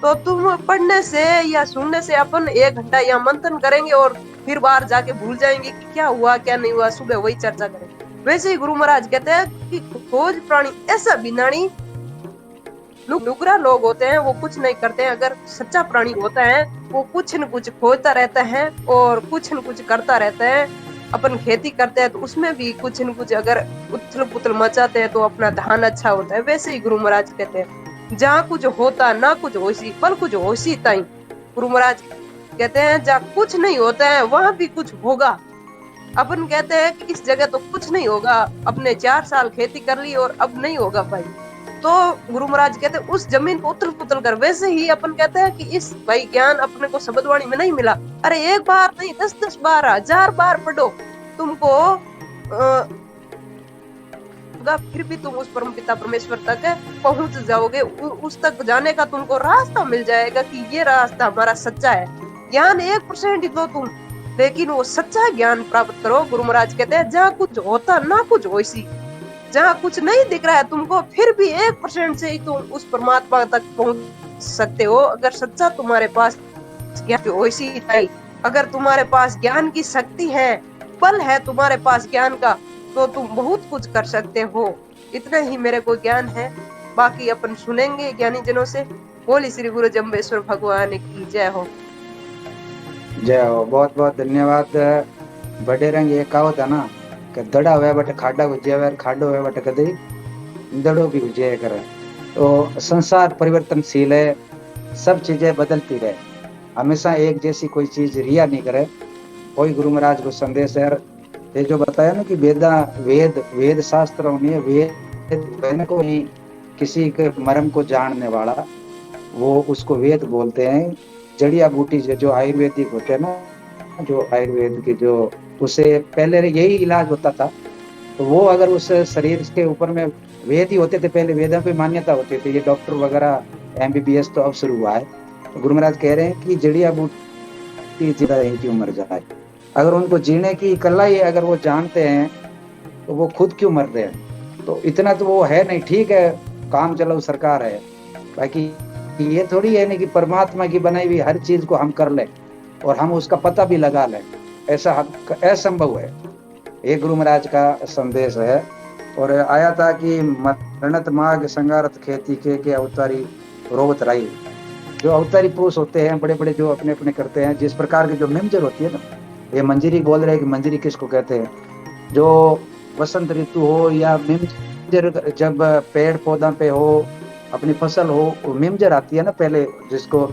तो तुम पढ़ने से या सुनने से अपन 1 घंटा या मंथन करेंगे और फिर बाहर जाके भूल जाएंगे कि क्या हुआ क्या नहीं हुआ, सुबह वही चर्चा करेंगे। वैसे ही गुरु महाराज कहते हैं कि खोज प्राणी ऐसा बिनाणी, नुकरा लोग होते हैं वो कुछ नहीं करते हैं। अगर सच्चा प्राणी होता है वो कुछ न कुछ खोजता रहता है और कुछ न कुछ करता रहता है। अपन खेती करते हैं तो उसमें भी कुछ न कुछ अगर उथल पुथल मचाते हैं तो अपना धान अच्छा होता है। वैसे ही गुरु महाराज कहते हैं जहाँ कुछ होता ना कुछ होसी, पर कुछ होसी ताई। गुरु महाराज कहते हैं जहाँ कुछ नहीं होता है वहां भी कुछ होगा। अपन कहते हैं कि इस जगह तो कुछ नहीं होगा, अपने 4 साल खेती कर ली और अब नहीं होगा भाई। तो गुरु महाराज कहते हैं उस जमीन को उथल पुथल कर। वैसे ही अपन कहते हैं कि इस भाई ज्ञान अपने को शब्दवाणी में नहीं मिला, अरे 1 बार नहीं 10-10 बार 1000 बार पढ़ो, तुमको फिर भी तुम उस परमपिता परमेश्वर तक पहुंच जाओगे। उस तक जाने का तुमको रास्ता मिल जाएगा कि ये रास्ता हमारा सच्चा है। ज्ञान 1% ही दो तुम, लेकिन वो सच्चा ज्ञान प्राप्त करो। गुरु महाराज कहते हैं जहाँ कुछ होता ना कुछ होसी, जहाँ कुछ नहीं दिख रहा है तुमको, फिर भी 1% से ही तुम उस परमात्मा तक पहुंच सकते हो। अगर सच्चा तुम्हारे पास ज्ञान होसी है, अगर तुम्हारे पास ज्ञान की शक्ति है, बल है तुम्हारे पास ज्ञान का, तो तुम बहुत कुछ कर सकते हो। इतना ही मेरे को ज्ञान है, बाकी अपन सुनेंगे ज्ञानी जनों से। बोली श्री गुरु जम्बेश्वर भगवान की जय हो। जय हो। बहुत बहुत धन्यवाद। बड़े रंग ये कहा था ना कि दड़ा हुआ बट खाडा गुजे हुआ, खाडो हुआ बट कदे दड़ो भी गुजे करे। तो संसार परिवर्तनशील है, सब चीजें बदलती रहे, हमेशा एक जैसी कोई चीज रिया नहीं करे। कोई गुरु महाराज को संदेश है ये जो बताया ना कि वेद शास्त्र नहीं है, वेद को ही किसी के मर्म को जानने वाला वो उसको वेद बोलते हैं। जड़िया बूटी जो आयुर्वेदिक होते हैं ना, जो आयुर्वेद की जो उसे पहले यही इलाज होता था, तो वो अगर उस शरीर के ऊपर में वेद ही होते थे, पहले वेदों की मान्यता होती थी। ये डॉक्टर वगैरह MBBS तो अब शुरू हुआ है। तो गुरु महाराज कह रहे हैं कि जड़िया बूटी जीता रही क्यों मर जाए। अगर उनको जीने की कला ही अगर वो जानते हैं तो वो खुद क्यों मर रहे हैं। तो इतना तो वो है नहीं, ठीक है काम चलाओ सरकार है, बाकी ये थोड़ी है नहीं कि परमात्मा की बनाई हुई हर चीज को हम कर ले और हम उसका पता भी लगा लें, ऐसा असंभव है। ये गुरु महाराज का संदेश है। और आया था कि मरणत माघ संगारत खेती के अवतारी रोवत राई। जो अवतारी पुरुष होते हैं बड़े बड़े, जो अपने अपने करते हैं, जिस प्रकार की जो मिमजर होती है ना, ये मंजरी बोल रहे हैं कि मंजरी किसको कहते हैं, जो वसंत ऋतु हो या मिमजर, जब पेड़ पौधा पे हो, अपनी फसल हो, मिमजर आती है ना पहले, जिसको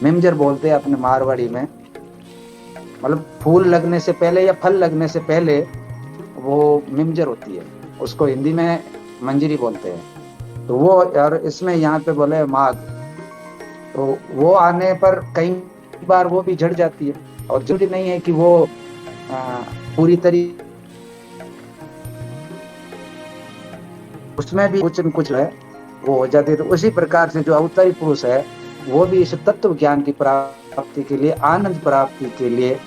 मिमजर बोलते हैं अपने मारवाड़ी में, मतलब फूल लगने से पहले या फल लगने से पहले वो मिमजर होती है, उसको हिंदी में मंजरी बोलते हैं। तो वो, और इसमें यहाँ पे बोले माघ, तो वो आने पर कई बार वो भी झड़ जाती है, और जरूरी नहीं है कि वो पूरी तरीके, उसमें भी कुछ न कुछ है वो हो जाती है। तो उसी प्रकार से जो अवतारी पुरुष है वो भी इस तत्व ज्ञान की प्राप्ति प्राप्ति के लिए, आनंद प्राप्ति के लिए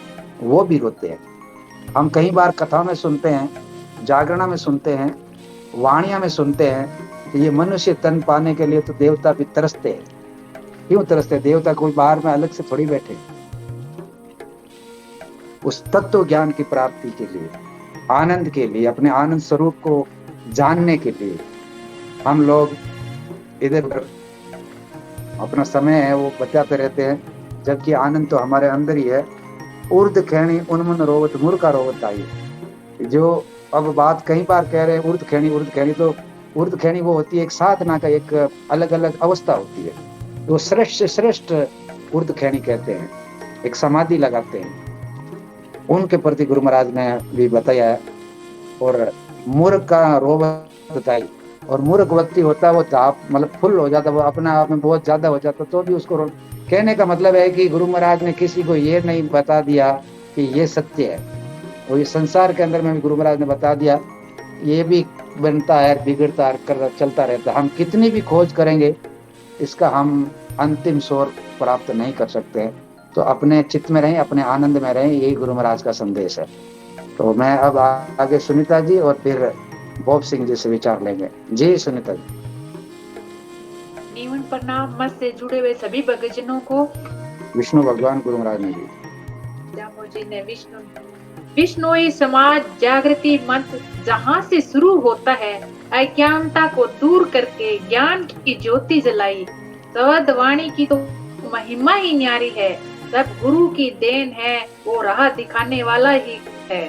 वो भी रोते हैं। हम कई बार कथा में सुनते हैं, जागरण में सुनते हैं, वाणियां में सुनते हैं कि ये मनुष्य तन पाने के लिए तो देवता भी तरसते हैं। क्यों तरसते? देवता कोई बाहर में अलग से थोड़ी बैठे, उस तत्व ज्ञान की प्राप्ति के लिए, आनंद के लिए, अपने आनंद स्वरूप को जानने के लिए हम लोग इधर अपना समय है वो बचाते रहते हैं, जबकि आनंद तो हमारे अंदर ही है। ऊर्ध खैणी उन्मन रोवत मूर्खा रोवत आई, जो अब बात कई बार कह रहे हैं ऊर्ध खैणी, तो ऊर्ध खैणी वो होती है एक साधना का एक अलग अलग अवस्था होती है, वो श्रेष्ठ से श्रेष्ठ ऊर्ध खैणी कहते हैं, एक समाधि लगाते हैं, उनके प्रति गुरु महाराज ने भी बताया है। और मूर्ख का रोवत आई, और मूर्ख व्यक्ति होता है वो ताप मतलब फुल हो जाता, वो अपने आप में बहुत ज्यादा हो जाता, तो भी उसको कहने का मतलब है कि गुरु महाराज ने किसी को ये नहीं बता दिया कि ये सत्य है, और ये संसार के अंदर में भी गुरु महाराज ने बता दिया ये भी बनता है, बिगड़ता है, चलता रहता है। हम कितनी भी खोज करेंगे इसका हम अंतिम स्वर प्राप्त नहीं कर सकते। तो अपने चित्त में रहें, अपने आनंद में रहें, यही गुरु महाराज का संदेश है। तो मैं अब आगे सुनीता जी और फिर बॉब सिंह जी से विचार लेंगे। जी सुनीता जी। जीवन प्रणाम मत से जुड़े हुए सभी भक्तजनों को विष्णु भगवान गुरु महाराज ने जी जामो जी ने विष्णुई समाज जागृति मंत्र जहाँ से शुरू होता है, अज्ञानता को दूर करके ज्ञान की ज्योति जलाई। सवद वाणी की तो महिमा ही न्यारी है, सब गुरु की देन है, वो राह दिखाने वाला ही है।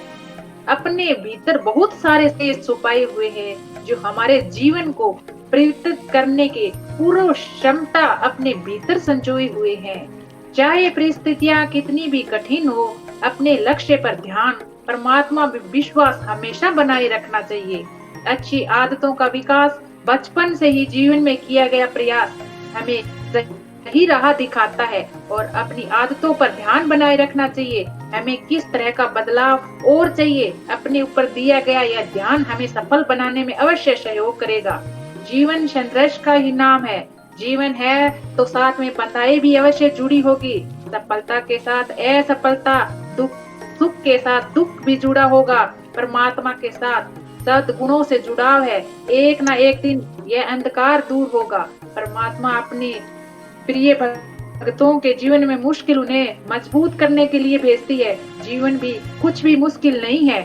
अपने भीतर बहुत सारे तेज छुपाए हुए हैं जो हमारे जीवन को परिवर्तित करने के पूर्ण क्षमता अपने भीतर संजोए हुए हैं। चाहे परिस्थितियां कितनी भी कठिन हो, अपने लक्ष्य पर ध्यान, परमात्मा में विश्वास हमेशा बनाए रखना चाहिए। अच्छी आदतों का विकास बचपन से ही जीवन में किया गया प्रयास हमें सही राह दिखाता है, और अपनी आदतों पर ध्यान बनाए रखना चाहिए। हमें किस तरह का बदलाव और चाहिए, अपने ऊपर दिया गया यह ध्यान हमें सफल बनाने में अवश्य सहयोग करेगा। जीवन संघर्ष का ही नाम है, जीवन है तो साथ में बंधाई भी अवश्य जुड़ी होगी। सफलता के साथ असफलता, सुख के साथ दुख भी जुड़ा होगा। परमात्मा के साथ सद्गुणों से जुड़ाव है, एक ना एक दिन यह अंधकार दूर होगा। परमात्मा अपने प्रिय भक्तों के जीवन में मुश्किल उन्हें मजबूत करने के लिए भेजती है। जीवन भी कुछ भी मुश्किल नहीं है।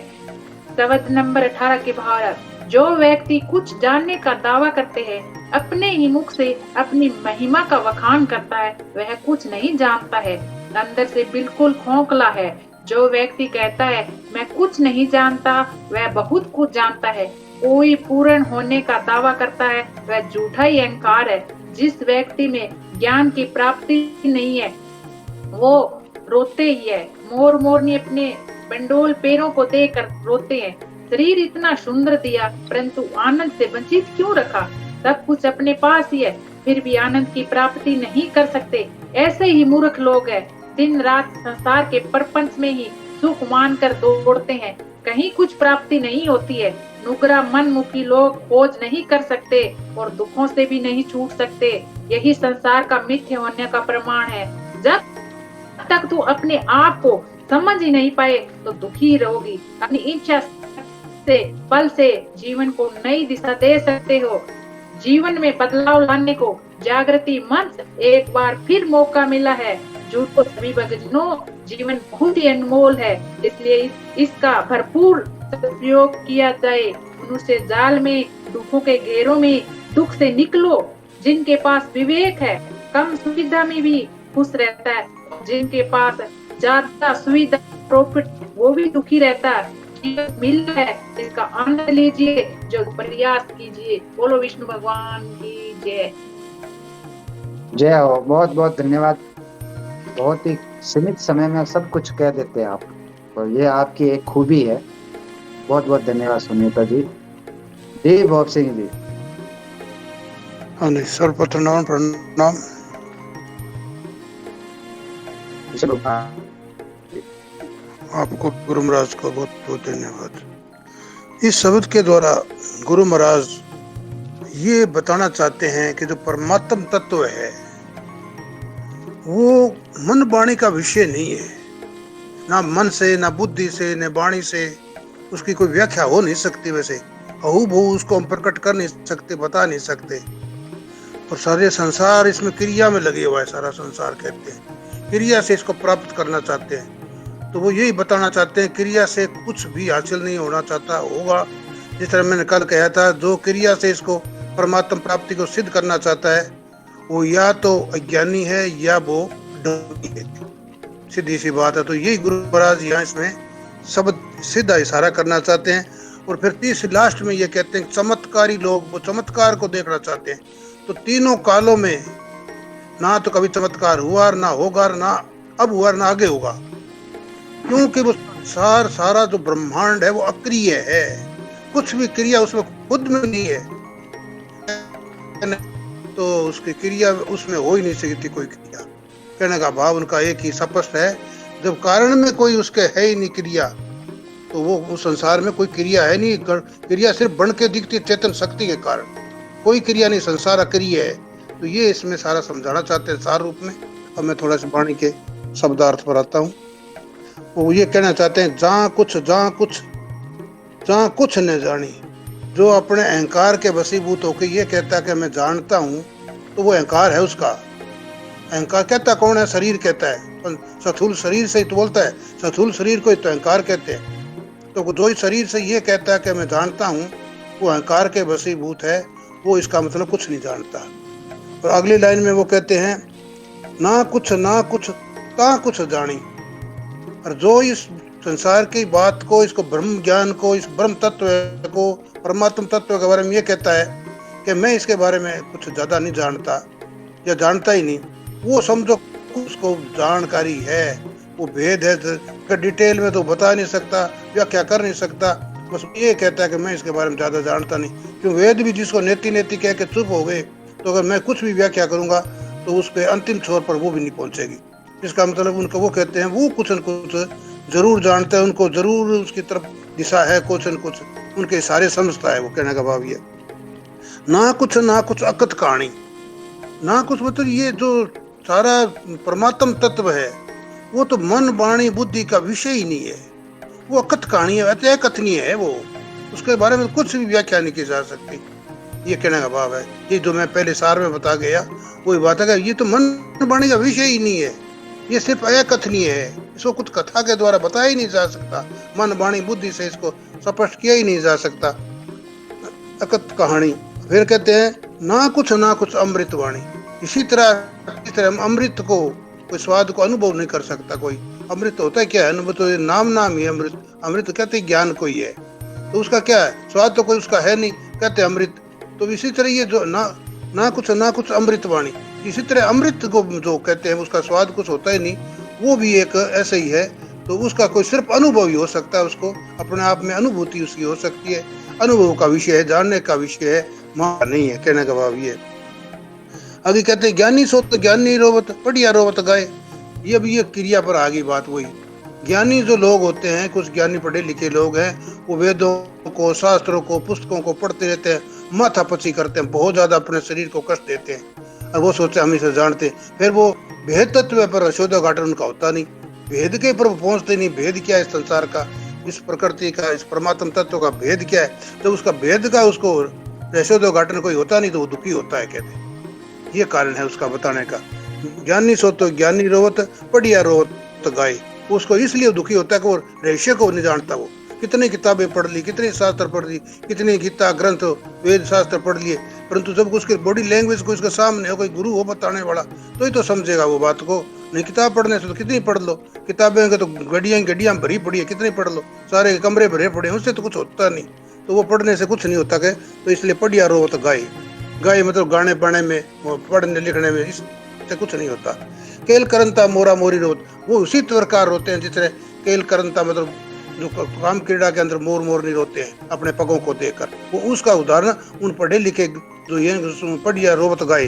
शब्द नंबर 18 के भारत, जो व्यक्ति कुछ जानने का दावा करते हैं, अपने ही मुख से अपनी महिमा का वखान करता है, वह कुछ नहीं जानता है, अंदर से बिल्कुल खोखला है। जो व्यक्ति कहता है मैं कुछ नहीं जानता, वह बहुत कुछ जानता है। कोई पूर्ण होने का दावा करता है, वह झूठा ही अहंकार है। जिस व्यक्ति में ज्ञान की प्राप्ति नहीं है, वो रोते ही है। मोर मोरनी अपने बंडोल पैरों को देकर रोते हैं। शरीर इतना सुंदर दिया, परंतु आनंद से वंचित क्यों रखा? सब कुछ अपने पास ही है, फिर भी आनंद की प्राप्ति नहीं कर सकते। ऐसे ही मूर्ख लोग हैं, दिन रात संसार के प्रपंच में ही सुख मान कर दौड़ते हैं, कहीं कुछ प्राप्ति नहीं होती है। नुकरा मनमुखी लोग खोज नहीं कर सकते और दुखों से भी नहीं छूट सकते। यही संसार का मिथ्य होने का प्रमाण है। जब तक तू अपने आप को समझ ही नहीं पाए तो दुखी रहोगी। अपनी इच्छा से बल से जीवन को नई दिशा दे सकते हो। जीवन में बदलाव लाने को जागृति मंच एक बार फिर मौका मिला है। झूठ को सभी भक्तजनों, जीवन बहुत ही अनमोल है, इसलिए इसका भरपूर उपयोग किया जाए। मनुष्य जाल में, दुखों के घेरों में दुख से निकलो। जिनके पास विवेक है, कम सुविधा में भी खुश रहता है। जिनके पास ज्यादा सुविधा प्रॉफिट, वो भी दुखी रहता है। जीवन मिल है, इसका आनंद लीजिए, जो प्रयास कीजिए। बोलो विष्णु भगवान की जय। जय हो। बहुत बहुत धन्यवाद। बहुत ही सीमित समय में सब कुछ कह देते हैं आप, तो ये आपकी एक खूबी है। बहुत बहुत धन्यवाद सुनीता जी। जी बॉब सिंह जी। हाँ जी, सर्वप्रथम प्रणाम। आपको गुरु महाराज को बहुत बहुत धन्यवाद। इस शब्द के द्वारा गुरु महाराज ये बताना चाहते हैं कि जो परमात्म तत्व है वो मन वाणी का विषय नहीं है। ना मन से, ना बुद्धि से, न वाणी से उसकी कोई व्याख्या हो नहीं सकती। वैसे हूबहू उसको हम प्रकट कर नहीं सकते, बता नहीं सकते। और सारे संसार इसमें क्रिया में लगे हुआ है। सारा संसार कहते हैं क्रिया से इसको प्राप्त करना चाहते हैं। तो वो यही बताना चाहते हैं क्रिया से कुछ भी हासिल नहीं होना चाहता होगा। जिस तरह मैंने कल कहा था, जो क्रिया से इसको परमात्मा प्राप्ति को सिद्ध करना चाहता है वो या तो अज्ञानी है या वो डोंगी है। सीधी सी बात है। तो यही गुरु महाराज यहाँ इसमें शब्द सीधा इशारा करना चाहते हैं। और फिर तीसरी लास्ट में ये कहते हैं चमत्कारी लोग वो चमत्कार को देखना चाहते हैं। तो तीनों कालों में ना तो कभी चमत्कार हुआ ना होगा, ना अब हुआ ना आगे होगा, क्योंकि वो सारा जो ब्रह्मांड है वो अक्रिय है। कुछ भी क्रिया उसमें खुद में नहीं है, तो उसकी क्रिया उसमें हो ही नहीं सकती कोई क्रिया। कहने का भाव उनका एक ही स्पष्ट है, जब कारण में कोई उसके है ही नहीं क्रिया, तो वो उस संसार में कोई क्रिया है नहीं। क्रिया सिर्फ बन के दिखती चेतन शक्ति के कारण, कोई क्रिया नहीं, संसार अक्रिय है। तो ये इसमें सारा समझाना चाहते हैं सार रूप में। अब मैं थोड़ा सा वाणी के शब्दार्थ पर आता हूँ। वो ये कहना चाहते हैं जहाँ कुछ न जानी। जो अपने अहंकार के वशीभूत होकर ये कहता है कि मैं जानता हूँ, तो वो अहंकार है उसका। अहंकार कहता कौन है? शरीर कहता है। स्थूल शरीर से ही तो बोलता है, स्थूल शरीर को ही तो अहंकार कहते हैं। तो जो शरीर से ये कहता है कि मैं जानता हूँ, वो अहंकार के वशीभूत है, वो इसका मतलब कुछ नहीं जानता। और अगली लाइन में वो कहते हैं ना कुछ ता कुछ जानी। और जो इस संसार की बात को, इसको ब्रह्म ज्ञान को, इस ब्रह्म तत्व को, परमात्म तत्व के बारे में ये कहता है कि मैं इसके बारे में कुछ ज्यादा नहीं जानता या जानता ही नहीं, वो समझो उसको जानकारी है, वो भेद है, डिटेल में तो बता नहीं सकता, व्याख्या कर नहीं सकता। बस ये कहता है कि मैं इसके बारे में ज्यादा जानता नहीं। क्यों? वेद भी जिसको नेति नेति कह के चुप हो गए, तो अगर मैं कुछ भी व्याख्या करूंगा तो उसके अंतिम छोर पर वो भी नहीं पहुंचेगी। इसका मतलब उनको वो कहते हैं वो कुछ न कुछ जरूर जानते हैं, उनको जरूर उसकी तरफ दिशा है, कुछ न कुछ उनके इशारे समझता है। वो कहने का भाव ये ना कुछ अकत कहानी। ना कुछ मतलब ये जो सारा परमात्म तत्व है वो तो मन वाणी बुद्धि का विषय ही नहीं है, वो अकथ कहानी है, अतः कथनीय है। वो उसके बारे में कुछ भी व्याख्या नहीं की जा सकती। ये कहने का भाव है। ये जो मैं पहले सार में बता गया वही बात है कि ये तो मन वाणी का विषय ही नहीं है, ये सिर्फ अकथनीय है। इसको कुछ कथा के द्वारा बताया ही नहीं जा सकता, मन वाणी बुद्धि से इसको स्पष्ट किया ही नहीं जा सकता। अकथ कहानी। फिर कहते हैं ना कुछ अमृत वाणी। इसी तरह हम अमृत को कोई स्वाद को अनुभव नहीं कर सकता। कोई अमृत होता है क्या है? अनुभव तो नाम ही अमृत। अमृत कहते ज्ञान कोई है, तो उसका क्या है? स्वाद तो कोई उसका है नहीं, कहते अमृत। तो इसी तरह ये जो ना कुछ अमृत वाणी, इसी तरह अमृत को जो कहते हैं उसका स्वाद कुछ होता ही नहीं, वो भी एक ऐसे ही है। तो उसका कोई सिर्फ अनुभव ही हो सकता है, उसको अपने आप में अनुभूति उसकी हो सकती है। अनुभव का विषय है, जानने का विषय है, मां नहीं है। कहने का भाव ये। आगे कहते हैं ज्ञानी सो तो ज्ञानी रोवत बढ़िया रोवत गाए। ये भी ये क्रिया पर आ गई बात। वही ज्ञानी जो लोग होते हैं, कुछ ज्ञानी पढ़े लिखे लोग हैं, वो वेदों को, शास्त्रों को, पुस्तकों को पढ़ते रहते हैं, माथा पची करते हैं, बहुत ज्यादा अपने शरीर को कष्ट देते हैं और वो सोचते हम इसे जानते हैं। फिर वो भेद तत्व पर शोधोघाटन उनका होता नहीं, भेद के पर पहुंचते नहीं। भेद क्या है इस संसार का, इस प्रकृति का, इस परमात्म तत्व का भेद क्या है? जब उसका भेद का उसको शोधोघाटन कोई होता नहीं तो वो दुखी होता है। कहते हैं ये कारण है उसका बताने का। ज्ञानी सो तो ज्ञानी रोवत बढ़िया रोवत गाय। उसको इसलिए दुखी होता है कि वो रहस्य को नहीं जानता। वो कितनी किताबें पढ़ ली, कितने शास्त्र पढ़ ली, कितने गीता ग्रंथ वेद शास्त्र पढ़ लिए, परंतु जब उसके बॉडी लैंग्वेज को उसके सामने हो, कोई गुरु हो बताने वाला, तो ही तो समझेगा वो बात को। नहीं किताब पढ़ने से तो कितनी पढ़ लो, किताबें के तो गड्डियां भरी पड़ी है, कितनी पढ़ लो, सारे कमरे भरे पड़े, उससे तो कुछ होता नहीं। तो वो पढ़ने से कुछ नहीं होता के, तो इसलिए बढ़िया रोवत गाय। गाय मतलब गाने पाने में, पढ़ने लिखने में, इससे कुछ नहीं होता। केल करंता मोरा मोरी रोत, वो उसी प्रकार रोते हैं जिस तरह केल करंता मतलब जो काम क्रीड़ा के अंदर मोर नहीं रोते हैं अपने पगों को देखकर। वो उसका उदाहरण उन पढ़े लिखे जो ये बढ़िया रोवत गाय,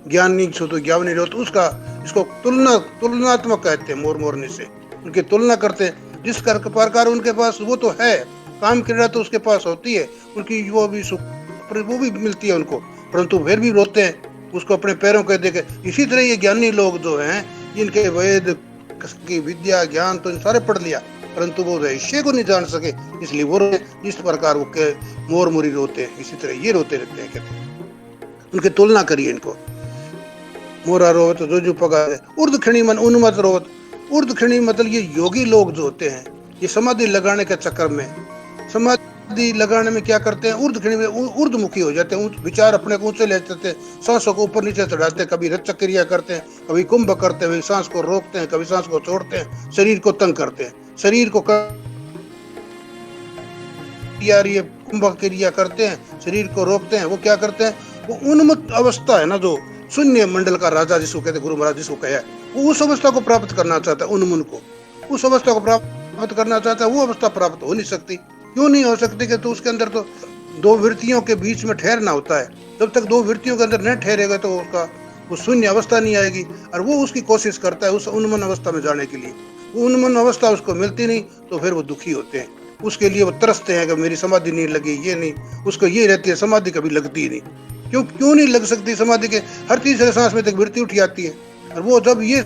ज्ञानी सो तो ज्ञानी रोत, उसका इसको तुलनात्मक कहते हैं। मोरने से उनकी तुलना करते हैं। जिस प्रकार उनके पास वो तो है, काम क्रीड़ा तो उसके पास होती है, उनकी वो भी मिलती है उनको, परंतु फिर भी रोते हैं। उसको अपने पैरों के देखे। इसी तरह ये ज्ञानी लोग जो हैं, इनके वेद की विद्या ज्ञान तो इन सारे पढ़ लिया, परंतु वो रहस्य को नहीं जान सके, इसलिए वो इस प्रकार वो के मोर मुरी रोते हैं। इसी तरह ये रोते रहते हैं, कहते हैं उनकी तुलना करिए इनको। मोरा रोवत जोजु पगा उर्द खिणी मन उन्मत रोवत। उर्द खिणी मतलब ये योगी लोग जो होते हैं, ये समाधि लगाने के चक्कर में, समाधि लगाने में क्या करते हैं, उर्द खिणी में उर्दमुखी हो जाते हैं, विचार अपने को ऊंचे ले जाते हैं, सांसों को ऊपर नीचे चढ़ाते हैं, कभी रचक क्रिया करते हैं, कभी कुंभ करते हैं, सांस को रोकते हैं, कभी सांस को छोड़ते हैं, शरीर को तंग करते हैं, शरीर को यार ये कुंभ क्रिया करते हैं, शरीर को रोकते हैं। वो क्या करते हैं, वो उन्मत्त अवस्था है ना, जो शून्य मंडल का राजा जिसको कहते, गुरु महाराज जिसको कहा, वो उस अवस्था को प्राप्त करना चाहता है, उन्मन को उस अवस्था को प्राप्त करना चाहता है। वो अवस्था प्राप्त हो नहीं सकती। क्यों नहीं हो सकती? कि तो उसके अंदर तो दो वृत्तियों के बीच में ठहरना होता है। जब तक दो वृत्तियों के अंदर नहीं ठहरेगा तो उसका वो शून्य अवस्था नहीं आएगी। और वो उसकी कोशिश करता है उस उन्मन अवस्था में जाने के लिए। वो उन्मन अवस्था उसको मिलती नहीं तो फिर वो दुखी होते हैं। उसके लिए वो तरसते हैं कि मेरी समाधि नहीं लगी, ये नहीं, उसको ये रहती है समाधि कभी लगती ही नहीं। क्यों नहीं लग सकती समाधि? के हर तीसरे सांस में तक वृत्ति उठ जाती है। और वो जब ये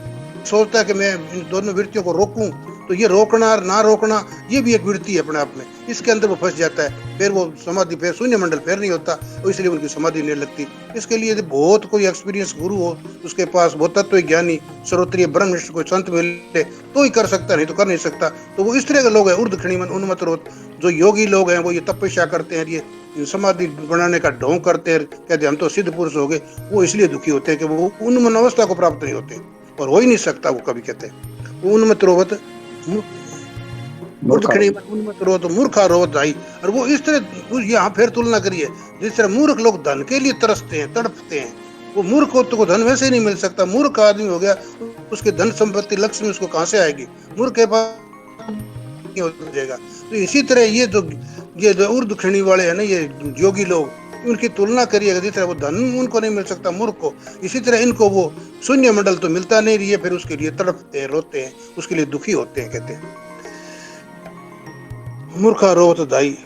सोचता है कि मैं इन दोनों वृत्तियों को रोकूं, तो ये रोकना और ना रोकना ये भी एक वृत्ति है अपने आप में, इसके अंदर वो फंस जाता है। फिर वो समाधि, फिर शून्य मंडल फिर नहीं होता, और इसलिए उनकी समाधि नहीं लगती। इसके लिए यदि बहुत कोई एक्सपीरियंस गुरु हो, उसके पास बहुत तत्व ज्ञानी श्रोत्रिय ब्रह्मनिष्ठ कोई संत मिले तो ही कर सकता, नहीं तो कर नहीं सकता। तो वो इस तरह के लोग हैं, उर्द खिणी मन उन्मत्त रोत। जो योगी लोग हैं वो ये तपस्या करते हैं, ये समाधि बनाने का ढोंग करते हैं, कहते हम तो सिद्ध पुरुष हो गए। वो इसलिए दुखी होते हैं कि वो उन्मन अवस्था को प्राप्त नहीं होते, और हो ही नहीं सकता। वो कभी कहते हैं वो उन्मत्त रोवत मूर्खा रोवत जाई। और वो इस तरह यहाँ फिर तुलना करिए, जिस तरह मूर्ख लोग धन के लिए तरसते हैं, तड़पते हैं, वो मूर्ख को धन वैसे ही नहीं मिल सकता। मूर्ख आदमी हो गया, उसके धन संपत्ति लक्ष्मी उसको कहाँ से आएगी? मूर्ख के पास हो जाएगा। तो इसी तरह ये जो उर्द खिणी वाले हैं ना, ये योगी लोग, उनकी तुलना करिएगा, जिस तरह वो धन उनको नहीं मिल सकता मूर्ख को, इसी तरह इनको वो शून्य मंडल तो मिलता नहीं रही है। फिर उसके लिए तड़पते हैं, रोते हैं, उसके लिए दुखी होते हैं। कहते हैं मूर्खा रोवत दाई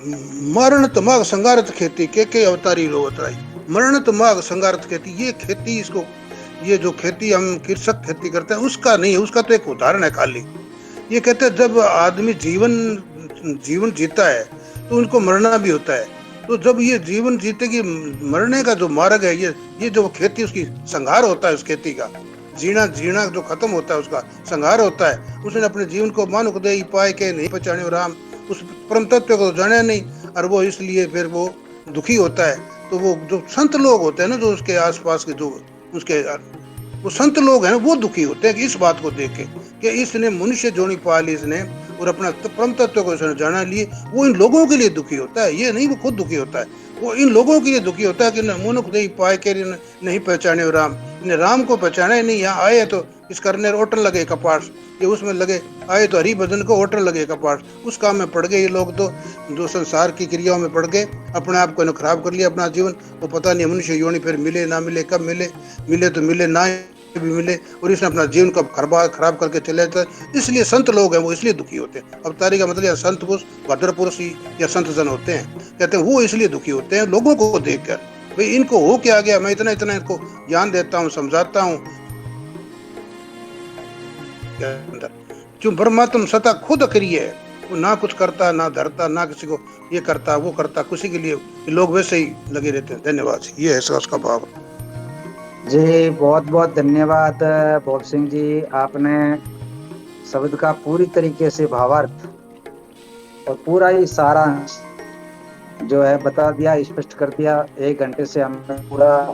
मरण तमाग संगारत खेती के अवतारी रोवत राई। मरण तमाग संगारत खेती, ये खेती, इसको ये जो खेती हम कृषक खेती करते हैं उसका नहीं है, उसका तो एक उदाहरण है खाली। ये कहते हैं जब आदमी जीवन जीता है तो उनको मरना भी होता है। तो जब ये जीवन जीते की मरने का जो मार्ग है, ये जो खेती, उसकी संहार होता है, उस खेती का जीना जो खत्म होता है, उसका संहार होता है। उसने अपने जीवन को मानुक दे पाए के नहीं पहचाने राम, उस परम तत्व को जाने नहीं, और वो इसलिए फिर वो दुखी होता है। तो वो जो संत लोग होते हैं ना, जो उसके आसपास के जो उसके वो संत लोग हैं, वो दुखी होते हैं कि इस बात को देख के कि इसने मनुष्य जोनी पा ली इसने, और अपना परम तत्व को इसने जाना लिए। वो इन लोगों के लिए दुखी होता है, ये नहीं वो खुद दुखी होता है। वो इन लोगों के लिए दुखी होता है कि मनुख नहीं पाए के नहीं पहचाने राम, इन्हें राम को पहचाना ही नहीं। यहाँ आए तो इस करने ओटन लगे कपाट, ये उसमें लगे, आए तो हरि भजन को ओटन लगे कपाट, उस काम में पड़ गए ये लोग। तो जो संसार की क्रियाओं में पड़ गए, अपने आप को खराब कर लिया अपना जीवन। वो पता नहीं मनुष्य योनि फिर मिले ना मिले, कब मिले तो मिले ना भी मिले, और इसने अपना जीवन को खराब करके चले जाता है। इसलिए संत लोग हैं वो इसलिए दुखी होते हैं। अवतारी का मतलब या संत पुरुष, भद्र पुरुष या संत जन होते हैं, कहते हैं वो इसलिए दुखी होते हैं लोगों को देखकर, भाई इनको हो क्या गया, मैं इतना इनको ज्ञान देता हूँ, समझाता हूँ। क्यों परमात्मा सत्ता खुद अक्रिय है, वो ना कुछ करता, ना धरता, ना किसी को ये करता वो करता, किसी के लिए लोग वैसे ही लगे रहते हैं। धन्यवाद। ये है उसका भाव। जी बहुत बहुत धन्यवाद भोप सिंह जी, आपने शब्द का पूरी तरीके से भावार्थ और पूरा ही सारा जो है बता दिया, स्पष्ट कर दिया। 1 घंटे से हमने पूरा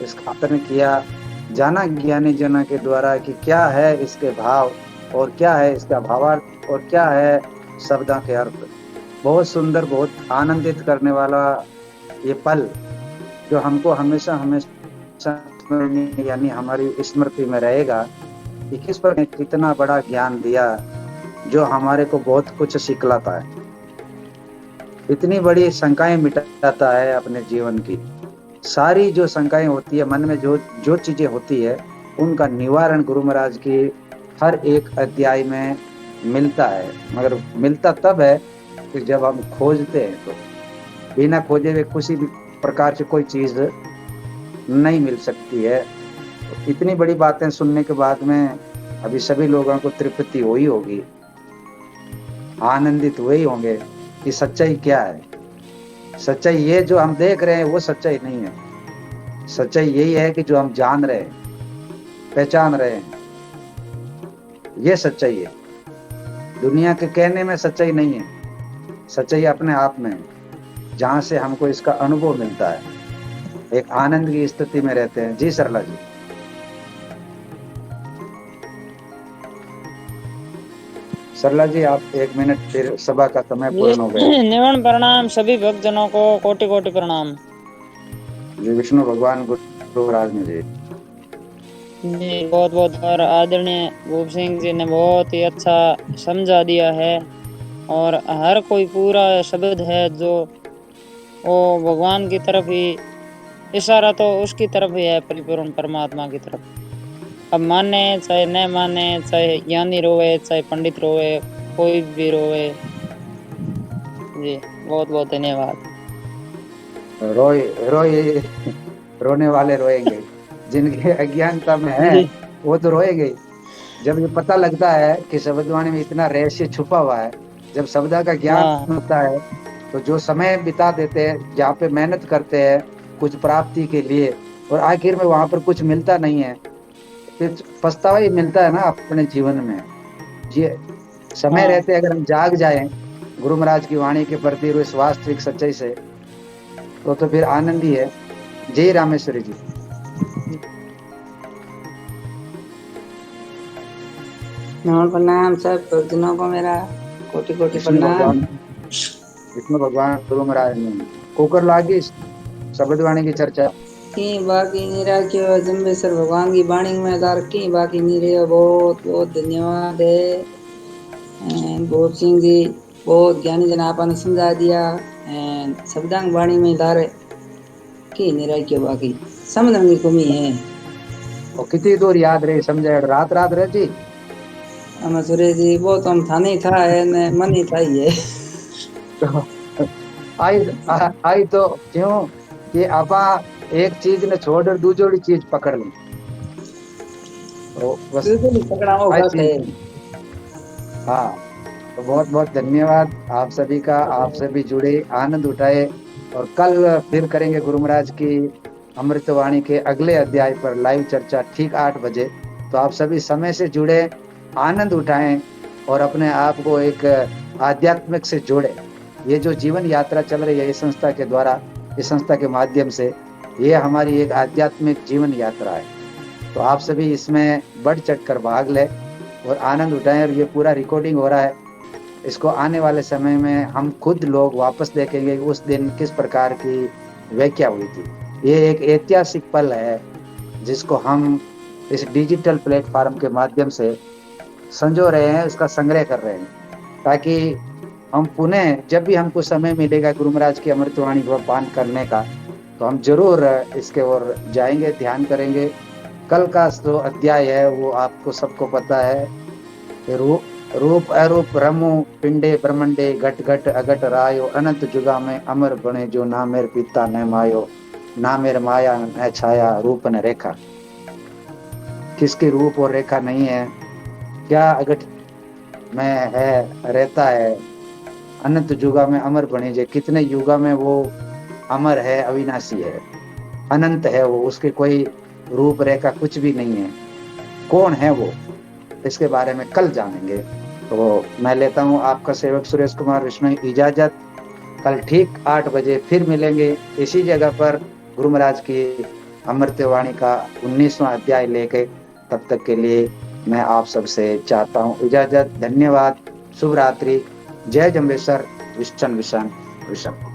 इसका अध्ययन किया, जाना ज्ञानी जना के द्वारा कि क्या है इसके भाव और क्या है इसका भावार्थ और क्या है शब्दों के अर्थ। बहुत सुंदर, बहुत आनंदित करने वाला ये पल जो हमको हमेशा यानी हमारी स्मृति में रहेगा कि किस पर कितना बड़ा ज्ञान दिया जो हमारे को बहुत कुछ सिखलाता है, इतनी बड़ी शंकाएं मिटाता है। अपने जीवन की सारी जो शंकाएं होती है, मन में जो चीजें होती है, उनका निवारण गुरु महाराज की हर एक अध्याय में मिलता है। मगर मिलता तब है कि जब हम खोजते हैं। तो बिना खोजे हुए किसी भी प्रकार से कोई चीज नहीं मिल सकती है। तो इतनी बड़ी बातें सुनने के बाद में अभी सभी लोगों को तृप्ति हुई होगी, आनंदित हुए ही होंगे कि सच्चाई क्या है। सच्चाई ये जो हम देख रहे हैं वो सच्चाई नहीं है। सच्चाई यही है कि जो हम जान रहे हैं, पहचान रहे हैं, ये सच्चाई है। दुनिया के कहने में सच्चाई नहीं है, सच्चाई अपने आप में है, जहां से हमको इसका अनुभव मिलता है, एक आनंद की स्थिति में रहते हैं। जी सरला जी। सरला जी आप 1 मिनट, फिर सभा का समय पूर्ण हो गया। निवन प्रणाम सभी भक्तजनों को, कोटि कोटि प्रणाम। जी विष्णु भगवान गुरु महाराज जी जी बहुत बहुत। और आदरणीय भूप सिंह जी ने बहुत ही अच्छा समझा दिया है, और हर कोई पूरा शब्द है जो वो भगवान की तरफ ही, इशारा तो उसकी तरफ ही है, परिपूर्ण परमात्मा की तरफ। अब माने चाहे न माने, चाहे ज्ञानी रोवे चाहे पंडित रोवे, कोई भी रोवे। जी बहुत बहुत धन्यवाद। रोने वाले रोएंगे, जिनके अज्ञानता में है वो तो रोएंगे। जब ये पता लगता है कि शब्दवाणी में इतना रहस्य छुपा हुआ है, जब शब्द का ज्ञान होता है, तो जो समय बिता देते हैं, जहाँ पे मेहनत करते हैं कुछ प्राप्ति के लिए, और आखिर में वहां पर कुछ मिलता नहीं है, फिर पछतावा ही मिलता है ना अपने जीवन में। ये समय रहते अगर हम जाग जाएं गुरु महाराज की वाणी के प्रति इस वास्तविक सच्चाई से, तो फिर आनंद ही है। जय रामेश्वरी जी। नमन प्रणाम सब भक्तजनों को मेरा कोटि कोटि प्रणाम। विष्णु भगवान गुरु महाराज ने कुकर लागी शब्दवाणी की चर्चा की बाकी नहीं रखियो, जम्बेश्वर भगवान की वाणी में दार की बाकी नहीं रहे। बहुत बहुत धन्यवाद है भूप सिंह जी, बहुत ज्ञानी जन आपने समझा दिया। शब्दांग वाणी में दार की नहीं रखियो, बाकी समझने की कमी है। और कितनी दूर याद रहे, समझे रात रात रहती हम सुरेश जी वो तो हम था नहीं था है ने मन ही था ही है। आई तो क्यों कि आपा एक चीज ने छोड़ दूसरी चीज पकड़ ली, तो बस पकड़ा हो हाँ। तो बहुत बहुत धन्यवाद आप सभी का, आप सभी जुड़े, आनंद उठाए, और कल फिर करेंगे गुरु महाराज की अमृतवाणी के अगले अध्याय पर लाइव चर्चा ठीक 8 बजे। तो आप सभी समय से जुड़े, आनंद उठाएं और अपने आप को एक आध्यात्मिक से जोड़े। ये जो जीवन यात्रा चल रही है इस संस्था के द्वारा, इस संस्था के माध्यम से, ये हमारी एक आध्यात्मिक जीवन यात्रा है। तो आप सभी इसमें बढ़ चढ़ कर भाग लें और आनंद उठाएं। और ये पूरा रिकॉर्डिंग हो रहा है, इसको आने वाले समय में हम खुद लोग वापस देखेंगे उस दिन किस प्रकार की व्याख्या हुई थी। ये एक ऐतिहासिक पल है जिसको हम इस डिजिटल प्लेटफॉर्म के माध्यम से संजो रहे हैं, उसका संग्रह कर रहे हैं, ताकि हम पुनः जब भी हमको समय मिलेगा गुरु महाराज की अमृतवाणी को पान करने का, तो हम जरूर इसके ओर जाएंगे, ध्यान करेंगे। कल का जो अध्याय है वो आपको सबको पता है, रूप अरूप रमु पिंडे ब्रह्मंडे घट घट अघट रायो, अनंत जुगा में अमर बने जो ना मेर पिता न मायो, ना मेर माया न छाया रूप न रेखा। किसकी रूप और रेखा नहीं है, क्या अघट में है रहता है, अनंत युगा में अमर बने जे, कितने युगा में वो अमर है, अविनाशी है, अनंत है वो, उसके कोई रूप रेखा कुछ भी नहीं है। कौन है वो, इसके बारे में कल जानेंगे। तो मैं लेता हूँ आपका सेवक सुरेश कुमार विष्णु इजाजत। कल ठीक 8 बजे फिर मिलेंगे इसी जगह पर गुरु महाराज की अमृतवाणी का 19वां अध्याय लेके। तब तक के लिए मैं आप सबसे चाहता हूँ इजाजत। धन्यवाद, शुभ रात्रि, जय जम्बेश्वर, विष्णु विषण विषम।